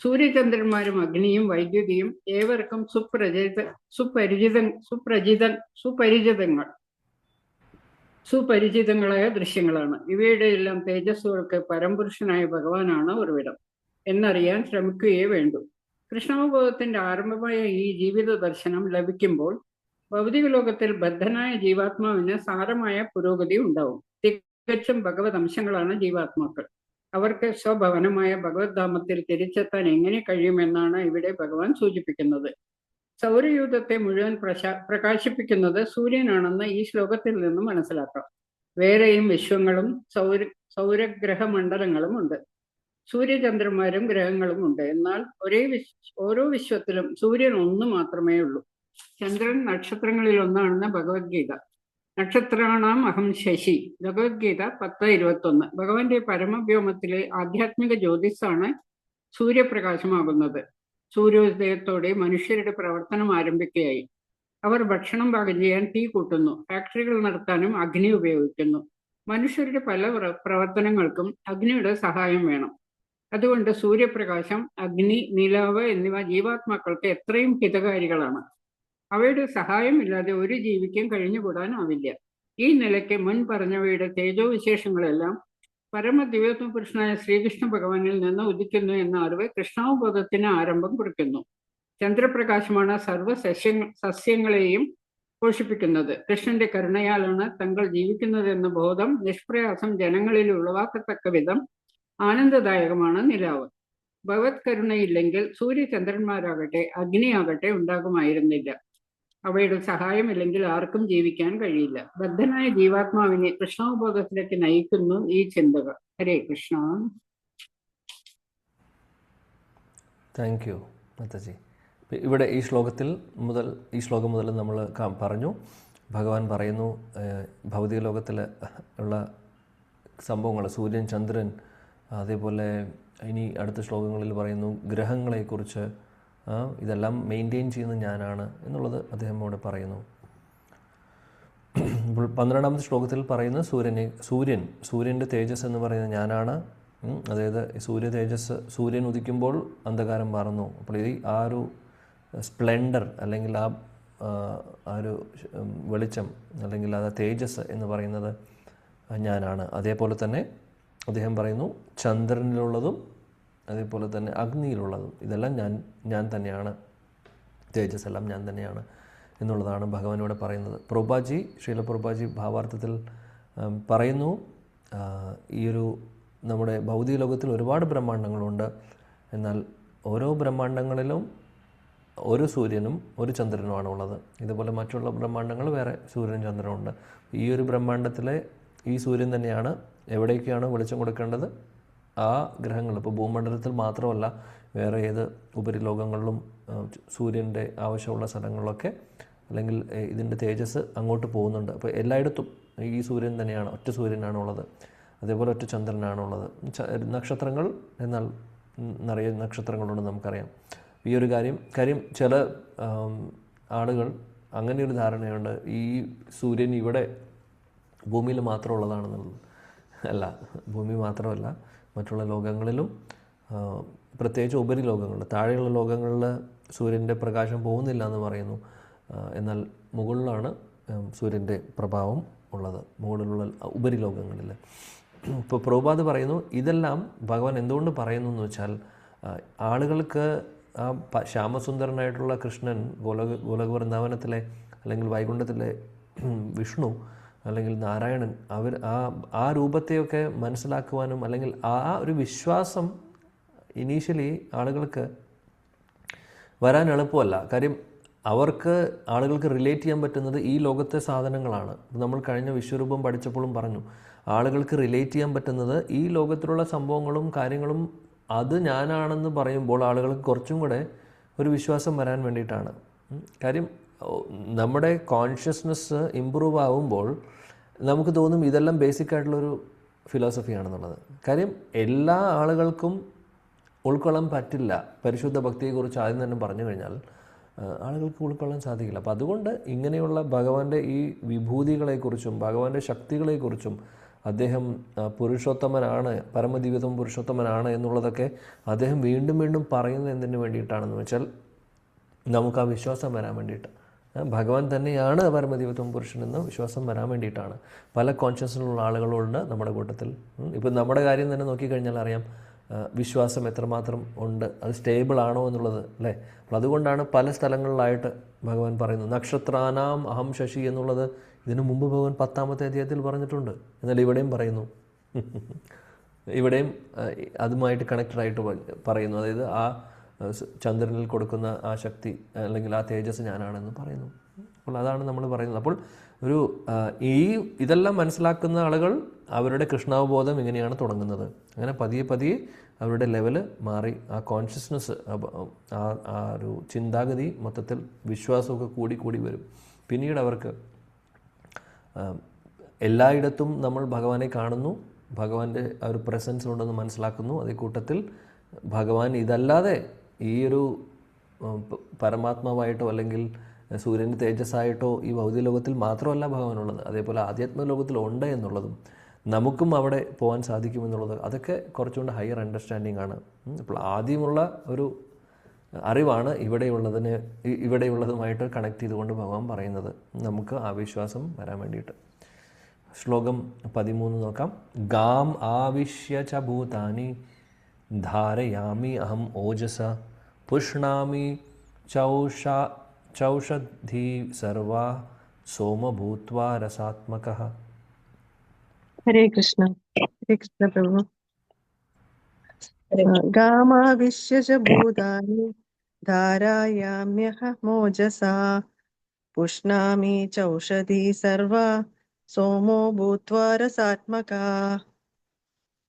സൂര്യചന്ദ്രന്മാരും അഗ്നിയും വൈദ്യുതിയും ഏവർക്കും സുപരിചിതങ്ങളായ ദൃശ്യങ്ങളാണ്. ഇവയുടെ എല്ലാം തേജസ്സുകൾക്ക് പരംപുരുഷനായ ഭഗവാനാണ് ഉറവിടം എന്നറിയാൻ ശ്രമിക്കുകയേ വേണ്ടൂ. കൃഷ്ണാവബോധത്തിന്റെ ആരംഭമായ ഈ ജീവിത ദർശനം ലഭിക്കുമ്പോൾ ഭൗതിക ലോകത്തിൽ ബദ്ധനായ ജീവാത്മാവിന് സാരമായ പുരോഗതി ഉണ്ടാവും. തികച്ചും ഭഗവത് അംശങ്ങളാണ് ജീവാത്മാക്കൾ. അവർക്ക് സ്വഭവനമായ ഭഗവത്ധാമത്തിൽ തിരിച്ചെത്താൻ എങ്ങനെ കഴിയുമെന്നാണ് ഇവിടെ ഭഗവാൻ സൂചിപ്പിക്കുന്നത്. സൗരയൂഥത്തെ മുഴുവൻ പ്രകാശിപ്പിക്കുന്നത് സൂര്യനാണെന്ന് ഈ ശ്ലോകത്തിൽ നിന്നും മനസ്സിലാക്കാം. വേറെയും വിശ്വങ്ങളും സൗരഗ്രഹമണ്ഡലങ്ങളും ഉണ്ട്. സൂര്യചന്ദ്രന്മാരും ഗ്രഹങ്ങളും ഉണ്ട്. എന്നാൽ ഓരോ വിശ്വത്തിലും സൂര്യൻ ഒന്ന് മാത്രമേ ഉള്ളൂ. ചന്ദ്രൻ നക്ഷത്രങ്ങളിൽ ഒന്നാണെന്ന് ഭഗവത്ഗീത. നക്ഷത്രാണാം അഹം ശശി. ഭഗവത്ഗീത 10:21. ഭഗവാന്റെ പരമവ്യോമത്തിലെ ആധ്യാത്മിക ജ്യോതിസാണ് സൂര്യപ്രകാശമാകുന്നത്. സൂര്യോദയത്തോടെ മനുഷ്യരുടെ പ്രവർത്തനം ആരംഭിക്കുകയായി. അവർ ഭക്ഷണം പാകം ചെയ്യാൻ തീ കൂട്ടുന്നു. ഫാക്ടറികൾ നടത്താനും അഗ്നി ഉപയോഗിക്കുന്നു. മനുഷ്യരുടെ പല പ്രവർത്തനങ്ങൾക്കും അഗ്നിയുടെ സഹായം വേണം. അതുകൊണ്ട് സൂര്യപ്രകാശം, അഗ്നി, നിലാവ് എന്നിവ ജീവാത്മാക്കൾക്ക് എത്രയും ഹിതകാരികളാണ്. അവയുടെ സഹായമില്ലാതെ ഒരു ജീവിക്കും കഴിഞ്ഞുകൂടാനാവില്ല. ഈ നിലയ്ക്ക് മുൻ പറഞ്ഞവയുടെ തേജോവിശേഷങ്ങളെല്ലാം പരമദിവ്യാത്മപുരുഷനായ ശ്രീകൃഷ്ണ ഭഗവാനിൽ നിന്ന് ഉദിക്കുന്നു എന്ന അറിവ് കൃഷ്ണാവബോധത്തിന് ആരംഭം കുറിക്കുന്നു. ചന്ദ്രപ്രകാശമാണ് സർവ്വ സസ്യങ്ങളെയും പോഷിപ്പിക്കുന്നത്. കൃഷ്ണന്റെ കരുണയാലാണ് തങ്ങൾ ജീവിക്കുന്നത് എന്ന ബോധം നിഷ്പ്രയാസം ജനങ്ങളിൽ ഉളവാക്കത്തക്ക വിധം ആനന്ദദായകമാണ് നിലാവ്. ഭഗവത് കരുണയില്ലെങ്കിൽ സൂര്യചന്ദ്രന്മാരാകട്ടെ അഗ്നിയാകട്ടെ ഉണ്ടാകുമായിരുന്നില്ല. അവയുടെ സഹായമില്ലെങ്കിൽ ആർക്കും ജീവിക്കാൻ കഴിയില്ല. ബദ്ധനായ ജീവാത്മാവിനെ കൃഷ്ണാവബോധത്തിലേക്ക് നയിക്കുന്നു ഈ ചിന്തകൾ. ഹരേ കൃഷ്ണ. Thank you Mataji. ഇവിടെ ഈ ശ്ലോകം മുതൽ നമ്മൾ പറഞ്ഞു, ഭഗവാൻ പറയുന്നു ഭൗതിക ലോകത്തിൽ ഉള്ള സംഭവങ്ങൾ, സൂര്യൻ, ചന്ദ്രൻ, അതേപോലെ ഇനി അടുത്ത ശ്ലോകങ്ങളിൽ പറയുന്നു ഗ്രഹങ്ങളെക്കുറിച്ച്, ഇതെല്ലാം മെയിൻറ്റെയിൻ ചെയ്യുന്നത് ഞാനാണ് എന്നുള്ളത് അദ്ദേഹം അവിടെ പറയുന്നു. 12ാമത്തെ ശ്ലോകത്തിൽ പറയുന്നത് സൂര്യൻ്റെ തേജസ് എന്ന് പറയുന്നത് ഞാനാണ്. അതായത് സൂര്യൻ ഉദിക്കുമ്പോൾ അന്ധകാരം മാറുന്നു. അപ്പോൾ ആ ഒരു സ്പ്ലെൻഡർ അല്ലെങ്കിൽ ആ ഒരു വെളിച്ചം അല്ലെങ്കിൽ ആ തേജസ് എന്ന് പറയുന്നത് ഞാനാണ്. അതേപോലെ തന്നെ അദ്ദേഹം പറയുന്നു ചന്ദ്രനിലുള്ളതും അതേപോലെ തന്നെ അഗ്നിയിലുള്ളതും ഇതെല്ലാം ഞാൻ തന്നെയാണ്, തേജസ് എല്ലാം ഞാൻ തന്നെയാണ് എന്നുള്ളതാണ് ഭഗവാനോട് പറയുന്നത്. ശ്രീല പ്രഭുപാജി ഭാവാർത്ഥത്തിൽ പറയുന്നു, ഈയൊരു നമ്മുടെ ഭൗതിക ലോകത്തിൽ ഒരുപാട് ബ്രഹ്മാണ്ടങ്ങളുണ്ട്. എന്നാൽ ഓരോ ബ്രഹ്മാണ്ടങ്ങളിലും ഒരു സൂര്യനും ഒരു ചന്ദ്രനുമാണ് ഉള്ളത്. ഇതുപോലെ മറ്റുള്ള ബ്രഹ്മാണ്ടങ്ങൾ വേറെ സൂര്യനും ചന്ദ്രനും ഉണ്ട്. ഈ ഒരു ബ്രഹ്മാണ്ടത്തിലെ ഈ സൂര്യൻ തന്നെയാണ് എവിടേക്കാണ് വെളിച്ചം കൊടുക്കേണ്ടത് ആ ഗ്രഹങ്ങൾ. ഇപ്പോൾ ഭൂമണ്ഡലത്തിൽ മാത്രമല്ല, വേറെ ഏത് ഉപരിലോകങ്ങളിലും സൂര്യൻ്റെ ആവശ്യമുള്ള സ്ഥലങ്ങളിലൊക്കെ അല്ലെങ്കിൽ ഇതിൻ്റെ തേജസ് അങ്ങോട്ട് പോകുന്നുണ്ട്. അപ്പോൾ എല്ലായിടത്തും ഈ സൂര്യൻ തന്നെയാണ്, ഒറ്റ സൂര്യനാണുള്ളത്. അതേപോലെ ഒറ്റ ചന്ദ്രനാണുള്ളത്. നക്ഷത്രങ്ങൾ എന്നാൽ നിറയെ നക്ഷത്രങ്ങളുണ്ട് നമുക്കറിയാം. ഈ ഒരു കാര്യം ചില ആളുകൾ അങ്ങനെയൊരു ധാരണയുണ്ട്, ഈ സൂര്യൻ ഇവിടെ ഭൂമിയിൽ മാത്രമുള്ളതാണെന്നുള്ളത്. അല്ല, ഭൂമി മാത്രമല്ല, മറ്റുള്ള ലോകങ്ങളിലും പ്രത്യേകിച്ച് ഉപരിലോകങ്ങളിൽ താഴെയുള്ള ലോകങ്ങളിൽ സൂര്യൻ്റെ പ്രകാശം പോകുന്നില്ല എന്ന് പറയുന്നു. എന്നാൽ മുകളിലാണ് സൂര്യൻ്റെ പ്രഭാവം ഉള്ളത്, മുകളിലുള്ള ഉപരിലോകങ്ങളിൽ. ഇപ്പോൾ പ്രഭുപാദ് പറയുന്നു ഇതെല്ലാം ഭഗവാൻ എന്തുകൊണ്ട് പറയുന്നു എന്ന് വെച്ചാൽ, ആളുകൾക്ക് ആ ശ്യാമസുന്ദരനായിട്ടുള്ള കൃഷ്ണൻ ഗോലക വൃന്ദാവനത്തിലെ അല്ലെങ്കിൽ വൈകുണ്ഠത്തിലെ വിഷ്ണു അല്ലെങ്കിൽ നാരായണൻ ആ രൂപത്തെയൊക്കെ മനസ്സിലാക്കുവാനും, അല്ലെങ്കിൽ ആ ഒരു വിശ്വാസം ഇനീഷ്യലി ആളുകൾക്ക് വരാൻ എളുപ്പമല്ല. കാര്യം ആളുകൾക്ക് റിലേറ്റ് ചെയ്യാൻ പറ്റുന്നത് ഈ ലോകത്തെ സാധനങ്ങളാണ്. നമ്മൾ കഴിഞ്ഞ വിശ്വരൂപം പഠിച്ചപ്പോഴും പറഞ്ഞു, ആളുകൾക്ക് റിലേറ്റ് ചെയ്യാൻ പറ്റുന്നത് ഈ ലോകത്തിലുള്ള സംഭവങ്ങളും കാര്യങ്ങളും അത് ഞാനാണെന്ന് പറയുമ്പോൾ ആളുകൾക്ക് കുറച്ചും കൂടെ ഒരു വിശ്വാസം വരാൻ വേണ്ടിയിട്ടാണ്. കാര്യം നമ്മുടെ കോൺഷ്യസ്നെസ് ഇമ്പ്രൂവ് ആവുമ്പോൾ നമുക്ക് തോന്നും ഇതെല്ലാം ബേസിക് ആയിട്ടുള്ളൊരു ഫിലോസഫിയാണെന്നുള്ളത്. കാര്യം എല്ലാ ആളുകൾക്കും ഉൾക്കൊള്ളാൻ പറ്റില്ല. പരിശുദ്ധ ഭക്തിയെക്കുറിച്ച് ആദ്യം തന്നെ പറഞ്ഞു കഴിഞ്ഞാൽ ആളുകൾക്ക് ഉൾക്കൊള്ളാൻ സാധിക്കില്ല. അപ്പോൾ അതുകൊണ്ട് ഇങ്ങനെയുള്ള ഭഗവാന്റെ ഈ വിഭൂതികളെക്കുറിച്ചും ഭഗവാന്റെ ശക്തികളെക്കുറിച്ചും അദ്ദേഹം പുരുഷോത്തമനാണ്, പരമദിവ്യതം പുരുഷോത്തമനാണ് എന്നുള്ളതൊക്കെ അദ്ദേഹം വീണ്ടും വീണ്ടും പറയുന്നത് എന്തിനു വേണ്ടിയിട്ടാണെന്ന് വെച്ചാൽ നമുക്ക് ആ വിശ്വാസം വരാൻ വേണ്ടിയിട്ട്. ഭഗവാൻ തന്നെയാണ് പരമദിവ്യത്വം പുരുഷനെന്ന് വിശ്വാസം വരാൻ വേണ്ടിയിട്ടാണ്. പല കോൺഷ്യസിലുള്ള ആളുകളുണ്ട് നമ്മുടെ കൂട്ടത്തിൽ. ഇപ്പം നമ്മുടെ കാര്യം തന്നെ നോക്കിക്കഴിഞ്ഞാൽ അറിയാം വിശ്വാസം എത്രമാത്രം ഉണ്ട്, അത് സ്റ്റേബിൾ ആണോ എന്നുള്ളത്, അല്ലേ? അപ്പോൾ അതുകൊണ്ടാണ് പല സ്ഥലങ്ങളിലായിട്ട് ഭഗവാൻ പറയുന്നത് നക്ഷത്രാനാം അഹം ശശി എന്നുള്ളത് ഇതിനു മുമ്പ് ഭഗവാൻ 10ാമത്തെ അധ്യായത്തിൽ പറഞ്ഞിട്ടുണ്ട്. എന്നാൽ ഇവിടെയും പറയുന്നു, ഇവിടെയും അതുമായിട്ട് കണക്റ്റഡായിട്ട് പറയുന്നു. അതായത് ആ ചന്ദ്രനിൽ കൊടുക്കുന്ന ആ ശക്തി അല്ലെങ്കിൽ ആ തേജസ് ഞാനാണെന്ന് പറയുന്നു. അപ്പോൾ അതാണ് നമ്മൾ പറയുന്നത്. അപ്പോൾ ഇതെല്ലാം മനസ്സിലാക്കുന്ന ആളുകൾ അവരുടെ കൃഷ്ണാവബോധം ഇങ്ങനെയാണ് തുടങ്ങുന്നത്. അങ്ങനെ പതിയെ പതിയെ അവരുടെ ലെവല് മാറി ആ കോൺഷ്യസ്നെസ്, ആ ഒരു ചിന്താഗതി മൊത്തത്തിൽ വിശ്വാസമൊക്കെ കൂടി കൂടി വരും. പിന്നീട് അവർക്ക് എല്ലായിടത്തും നമ്മൾ ഭഗവാനെ കാണുന്നു, ഭഗവാന്റെ ആ ഒരു പ്രസൻസ് ഉണ്ടെന്ന് മനസ്സിലാക്കുന്നു. അതേ കൂട്ടത്തിൽ ഭഗവാൻ ഇതല്ലാതെ ഈ ഒരു പരമാത്മാവായിട്ടോ അല്ലെങ്കിൽ സൂര്യൻ്റെ തേജസ്സായിട്ടോ ഈ ഭൗതിക ലോകത്തിൽ മാത്രമല്ല ഭഗവാനുള്ളത്, അതേപോലെ ആധ്യാത്മിക ലോകത്തിൽ ഉണ്ട് എന്നുള്ളതും നമുക്കും അവിടെ പോകാൻ സാധിക്കുമെന്നുള്ളത്, അതൊക്കെ കുറച്ചുകൂടെ ഹയർ അണ്ടർസ്റ്റാൻഡിങ് ആണ്. അപ്പോൾ ആദ്യമുള്ള ഒരു അറിവാണ് ഇവിടെയുള്ളതുമായിട്ട് കണക്ട് ചെയ്തുകൊണ്ട് ഭഗവാൻ പറയുന്നത്, നമുക്ക് ആ വിശ്വാസം വരാൻ വേണ്ടിയിട്ട്. ശ്ലോകം 13 നോക്കാം. ഗാം ആവിശ്യ ച ഭൂതാനി ധാരയാമി അഹം ഓജസ പുഷ്ണാമി ചൗഷധി സർവാ സോമഭൂത്വാ രസാത്മകഃ. ഹരേ കൃഷ്ണ. ഹരേ കൃഷ്ണ പ്രഭു. ഗാമാവിശ്യ ച ഭൂതാനി ധാരയാമ്യഹമോജസാ പുഷ്ണാമി ചൗഷധി സർവാ സോമോ ഭൂത്വാ രസാത്മകാ.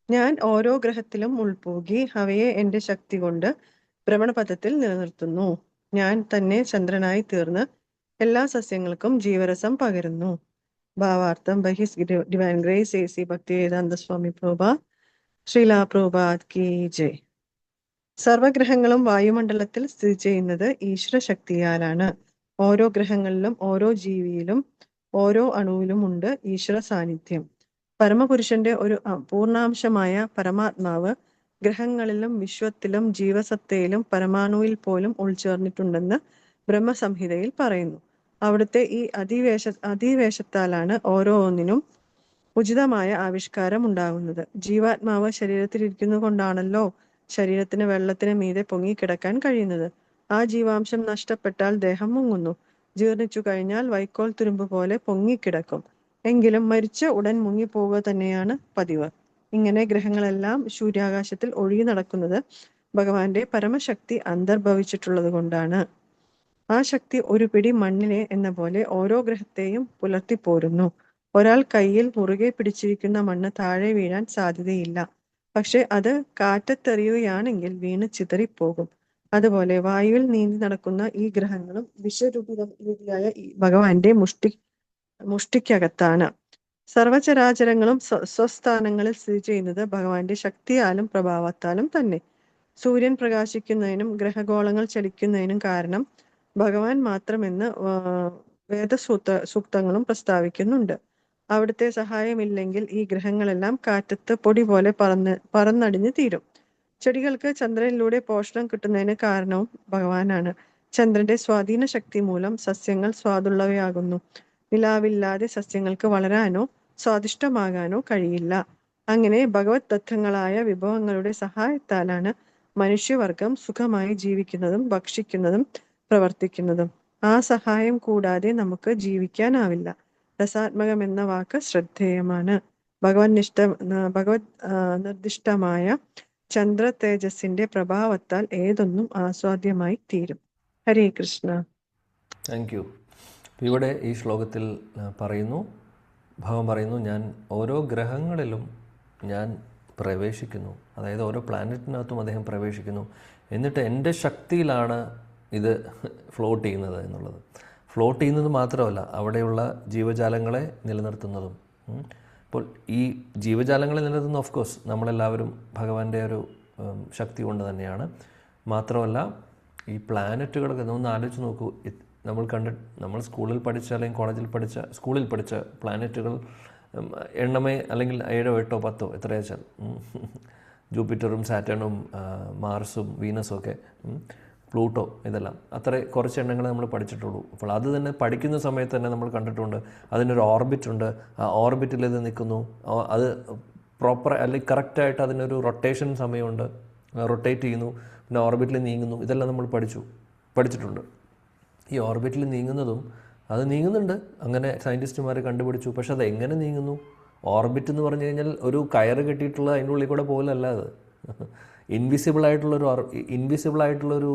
ഞാൻ ഓരോ ഗ്രഹത്തിലും ഉൾപോകി അവയെ എന്റെ ശക്തി കൊണ്ട് ഭ്രമണപഥത്തിൽ നിലനിർത്തുന്നു. ഞാൻ തന്നെ ചന്ദ്രനായി തീർന്ന് എല്ലാ സസ്യങ്ങൾക്കും ജീവരസം പകരുന്നു. ഭാവാർത്ഥം. By his divine grace A C. Bhaktivedanta Swami Prabhupad, Srila Prabhupad കി ജയ്. സർവഗ്രഹങ്ങളും വായുമണ്ഡലത്തിൽ സ്ഥിതി ചെയ്യുന്നത് ഈശ്വര ശക്തിയാലാണ്. ഓരോ ഗ്രഹങ്ങളിലും ഓരോ ജീവിയിലും ഓരോ അണുവിലും ഉണ്ട് ഈശ്വര സാന്നിധ്യം. പരമപുരുഷന്റെ ഒരു പൂർണ്ണാംശമായ പരമാത്മാവ് ഗ്രഹങ്ങളിലും വിശ്വത്തിലും ജീവസത്തയിലും പരമാണുവിൽ പോലും ഉൾച്ചേർന്നിട്ടുണ്ടെന്ന് ബ്രഹ്മസംഹിതയിൽ പറയുന്നു. അവിടുത്തെ ഈ അധിവേശത്താലാണ് ഓരോ ഒന്നിനും ഉചിതമായ ആവിഷ്കാരം ഉണ്ടാകുന്നത്. ജീവാത്മാവ് ശരീരത്തിലിരിക്കുന്നു കൊണ്ടാണല്ലോ ശരീരത്തിന് വെള്ളത്തിന് മീതെ പൊങ്ങിക്കിടക്കാൻ കഴിയുന്നത്. ആ ജീവാംശം നഷ്ടപ്പെട്ടാൽ ദേഹം മുങ്ങുന്നു. ജീർണിച്ചു കഴിഞ്ഞാൽ വൈക്കോൽ തുരുമ്പ് പോലെ പൊങ്ങിക്കിടക്കും. എങ്കിലും മരിച്ച ഉടൻ മുങ്ങിപ്പോവുക തന്നെയാണ് പതിവ്. ഇങ്ങനെ ഗ്രഹങ്ങളെല്ലാം സൂര്യാകാശത്തിൽ ഒഴുകി നടക്കുന്നത് ഭഗവാന്റെ പരമശക്തി അന്തർഭവിച്ചിട്ടുള്ളത് കൊണ്ടാണ്. ആ ശക്തി ഒരു പിടി മണ്ണിനെ എന്ന പോലെ ഓരോ ഗ്രഹത്തെയും പുലർത്തിപ്പോരുന്നു. ഒരാൾ കയ്യിൽ മുറുകെ പിടിച്ചിരിക്കുന്ന മണ്ണ് താഴെ വീഴാൻ സാധ്യതയില്ല. പക്ഷെ അത് കാറ്റത്തെറിയുകയാണെങ്കിൽ വീണ് ചിതറിപ്പോകും. അതുപോലെ വായുവിൽ നീന്തി നടക്കുന്ന ഈ ഗ്രഹങ്ങളും വിശ്വരൂപിയായ ഭഗവാന്റെ മുഷ്ടിക്കകത്താണ്. സർവചരാചരങ്ങളും സ്വസ്ഥാനങ്ങളിൽ സ്ഥിതി ചെയ്യുന്നത് ഭഗവാന്റെ ശക്തിയാലും പ്രഭാവത്താലും തന്നെ. സൂര്യൻ പ്രകാശിക്കുന്നതിനും ഗ്രഹഗോളങ്ങൾ ചലിക്കുന്നതിനും കാരണം ഭഗവാൻ മാത്രമെന്ന് വേദസൂക്തങ്ങളും പ്രസ്താവിക്കുന്നുണ്ട്. അവിടുത്തെ സഹായമില്ലെങ്കിൽ ഈ ഗ്രഹങ്ങളെല്ലാം കാറ്റത്ത് പൊടി പോലെ പറന്നടിഞ്ഞു തീരും. ചെടികൾക്ക് ചന്ദ്രനിലൂടെ പോഷണം കിട്ടുന്നതിന് കാരണവും ഭഗവാനാണ്. ചന്ദ്രന്റെ സ്വാധീന ശക്തി മൂലം സസ്യങ്ങൾ സ്വാദുള്ളവയാകുന്നു. നിലാവില്ലാതെ സസ്യങ്ങൾക്ക് വളരാനോ സ്വാദിഷ്ടമാകാനോ കഴിയില്ല. അങ്ങനെ ഭഗവത് ദത്തങ്ങളായ വിഭവങ്ങളുടെ സഹായത്താലാണ് മനുഷ്യവർഗം സുഖമായി ജീവിക്കുന്നതും ഭക്ഷിക്കുന്നതും പ്രവർത്തിക്കുന്നതും. ആ സഹായം കൂടാതെ നമുക്ക് ജീവിക്കാനാവില്ല. രസാത്മകം എന്ന വാക്ക് ശ്രദ്ധേയമാണ്. ഭഗവത് നിർദ്ദിഷ്ടമായ ചന്ദ്ര തേജസ്സിന്റെ പ്രഭാവത്താൽ ഏതൊന്നും ആസ്വാദ്യമായി തീരും. ഹരേ കൃഷ്ണ. Thank you. ഇവിടെ ഈ ശ്ലോകത്തിൽ ഭഗവാൻ പറയുന്നു, ഞാൻ ഓരോ ഗ്രഹങ്ങളിലും ഞാൻ പ്രവേശിക്കുന്നു. അതായത് ഓരോ പ്ലാനറ്റിനകത്തും അദ്ദേഹം പ്രവേശിക്കുന്നു. എന്നിട്ട് എൻ്റെ ശക്തിയിലാണ് ഇത് ഫ്ലോട്ട് ചെയ്യുന്നത് എന്നുള്ളത്. ഫ്ലോട്ട് ചെയ്യുന്നത് മാത്രമല്ല, അവിടെയുള്ള ജീവജാലങ്ങളെ നിലനിർത്തുന്നതും. അപ്പോൾ ഈ ജീവജാലങ്ങളെ നിലനിർത്തുന്ന ഓഫ് കോഴ്സ് നമ്മളെല്ലാവരും ഭഗവാന്റെ ഒരു ശക്തി കൊണ്ട് തന്നെയാണ്. മാത്രമല്ല ഈ പ്ലാനറ്റുകളൊക്കെ ഒന്ന് ആലോചിച്ച് നോക്കൂ. നമ്മൾ സ്കൂളിൽ പഠിച്ച അല്ലെങ്കിൽ സ്കൂളിൽ പഠിച്ച പ്ലാനറ്റുകൾ എണ്ണമേ അല്ലെങ്കിൽ 7, 8, 10 എത്രയാ വെച്ചാൽ ജൂപ്പിറ്ററും സാറ്റേണും മാർസും വീനസും ഒക്കെ, പ്ലൂട്ടോ, ഇതെല്ലാം അത്ര കുറച്ച് എണ്ണങ്ങൾ നമ്മൾ പഠിച്ചിട്ടുള്ളൂ. അപ്പോൾ അത് തന്നെ പഠിക്കുന്ന സമയത്ത് തന്നെ നമ്മൾ കണ്ടിട്ടുണ്ട് അതിനൊരു ഓർബിറ്റ് ഉണ്ട്. ആ ഓർബിറ്റിൽ ഇത് നിൽക്കുന്നു, അത് പ്രോപ്പർ അല്ലെങ്കിൽ കറക്റ്റായിട്ട് അതിനൊരു റൊട്ടേഷൻ സമയമുണ്ട്, റൊട്ടേറ്റ് ചെയ്യുന്നു, പിന്നെ ഓർബിറ്റിൽ നീങ്ങുന്നു. ഇതെല്ലാം നമ്മൾ പഠിച്ചിട്ടുണ്ട്. ഈ ഓർബിറ്റിൽ നീങ്ങുന്നതും അത് നീങ്ങുന്നുണ്ട്, അങ്ങനെ സയൻറ്റിസ്റ്റുമാർ കണ്ടുപിടിച്ചു. പക്ഷെ അത് എങ്ങനെ നീങ്ങുന്നു? ഓർബിറ്റ് എന്ന് പറഞ്ഞു കഴിഞ്ഞാൽ ഒരു കയറ് കെട്ടിയിട്ടുള്ള അതിൻ്റെ ഉള്ളിൽ കൂടെ പോലല്ല, അത് ഇൻവിസിബിളായിട്ടുള്ളൊരു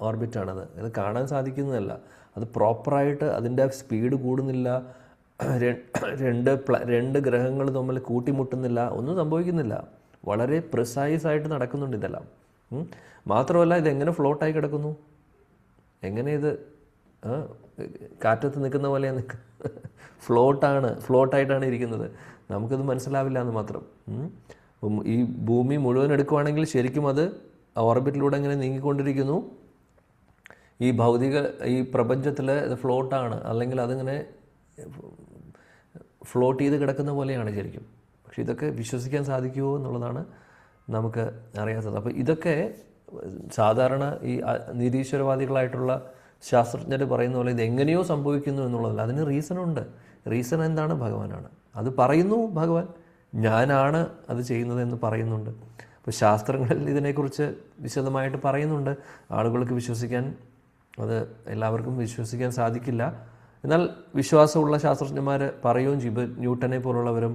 ഓർബിറ്റാണത്. ഇത് കാണാൻ സാധിക്കുന്നതല്ല. അത് പ്രോപ്പറായിട്ട് അതിൻ്റെ സ്പീഡ് കൂടുന്നില്ല, രണ്ട് ഗ്രഹങ്ങൾ തമ്മിൽ കൂട്ടിമുട്ടുന്നില്ല, ഒന്നും സംഭവിക്കുന്നില്ല. വളരെ പ്രിസൈസായിട്ട് നടക്കുന്നുണ്ട് ഇതെല്ലാം. മാത്രമല്ല ഇതെങ്ങനെ ഫ്ലോട്ടായി കിടക്കുന്നു, എങ്ങനെ ഇത് കാറ്റത്ത് നിൽക്കുന്ന പോലെ ഫ്ലോട്ടായിട്ടാണ് ഇരിക്കുന്നത്. നമുക്കത് മനസ്സിലാവില്ല എന്ന് മാത്രം. ഈ ഭൂമി മുഴുവൻ എടുക്കുവാണെങ്കിൽ ശരിക്കും അത് ഓർബിറ്റിലൂടെ ഇങ്ങനെ നീങ്ങിക്കൊണ്ടിരിക്കുന്നു. ഈ പ്രപഞ്ചത്തിൽ ഇത് ഫ്ലോട്ടാണ്, അല്ലെങ്കിൽ അതിങ്ങനെ ഫ്ലോട്ട് ചെയ്ത് കിടക്കുന്ന പോലെയാണ് ശരിക്കും. പക്ഷെ ഇതൊക്കെ വിശ്വസിക്കാൻ സാധിക്കുമോ എന്നുള്ളതാണ് നമുക്ക് അറിയാത്തത്. അപ്പോൾ ഇതൊക്കെ സാധാരണ ഈ നിരീശ്വരവാദികളായിട്ടുള്ള ശാസ്ത്രജ്ഞർ പറയുന്ന പോലെ ഇതെങ്ങനെയോ സംഭവിക്കുന്നു എന്നുള്ളതല്ല. അതിന് റീസണുണ്ട്. റീസൺ എന്താണ്? ഭഗവാനാണ്. അത് പറയുന്നു ഭഗവാൻ, ഞാനാണ് അത് ചെയ്യുന്നതെന്ന് പറയുന്നുണ്ട്. അപ്പോൾ ശാസ്ത്രങ്ങളിൽ ഇതിനെക്കുറിച്ച് വിശദമായിട്ട് പറയുന്നുണ്ട്. ആളുകൾക്ക് അത് എല്ലാവർക്കും വിശ്വസിക്കാൻ സാധിക്കില്ല. എന്നാൽ വിശ്വാസമുള്ള ശാസ്ത്രജ്ഞന്മാർ പറയുകയും ചെയ്യും. ന്യൂട്ടനെ പോലുള്ളവരും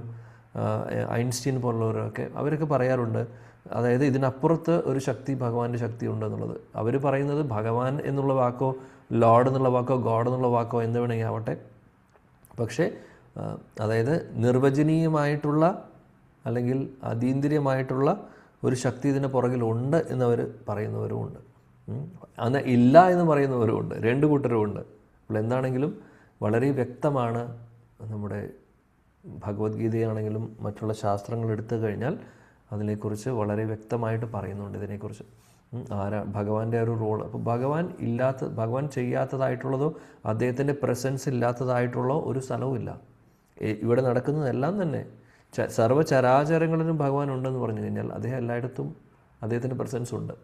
ഐൻസ്റ്റീൻ പോലുള്ളവരൊക്കെ അവരൊക്കെ പറയാറുണ്ട്, അതായത് ഇതിനപ്പുറത്ത് ഒരു ശക്തി, ഭഗവാന്റെ ശക്തി ഉണ്ടെന്നുള്ളത്. അവർ പറയുന്നത് ഭഗവാൻ എന്നുള്ള വാക്കോ ലോർഡ് എന്നുള്ള വാക്കോ ഗോഡ് എന്നുള്ള വാക്കോ എന്ത് വേണമെങ്കിൽ ആവട്ടെ, പക്ഷേ അതായത് നിർവചനീയമായിട്ടുള്ള അല്ലെങ്കിൽ അതീന്ദ്രിയമായിട്ടുള്ള ഒരു ശക്തി ഇതിന് പുറകിലുണ്ട് എന്നവർ പറയുന്നവരുമുണ്ട്. അന്ന് ഇല്ല എന്ന് പറയുന്നവരുമുണ്ട്. രണ്ട് കൂട്ടരുമുണ്ട്. അപ്പോൾ എന്താണെങ്കിലും വളരെ വ്യക്തമാണ്. നമ്മുടെ ഭഗവത്ഗീതയാണെങ്കിലും മറ്റുള്ള ശാസ്ത്രങ്ങൾ എടുത്തു കഴിഞ്ഞാൽ അതിനെക്കുറിച്ച് വളരെ വ്യക്തമായിട്ട് പറയുന്നുണ്ട് ഇതിനെക്കുറിച്ച്. ഭഗവാന്റെ ഒരു റോൾ. അപ്പോൾ ഭഗവാൻ ചെയ്യാത്തതായിട്ടുള്ളതോ അദ്ദേഹത്തിൻ്റെ പ്രസൻസ് ഇല്ലാത്തതായിട്ടുള്ള ഒരു സ്ഥലവും ഇല്ല. ഇവിടെ നടക്കുന്നതെല്ലാം തന്നെ സർവ്വചരാചരങ്ങളിലും ഭഗവാൻ ഉണ്ടെന്ന് പറഞ്ഞു കഴിഞ്ഞാൽ അദ്ദേഹത്തിൻ്റെ പ്രസൻസ് ഉണ്ട്.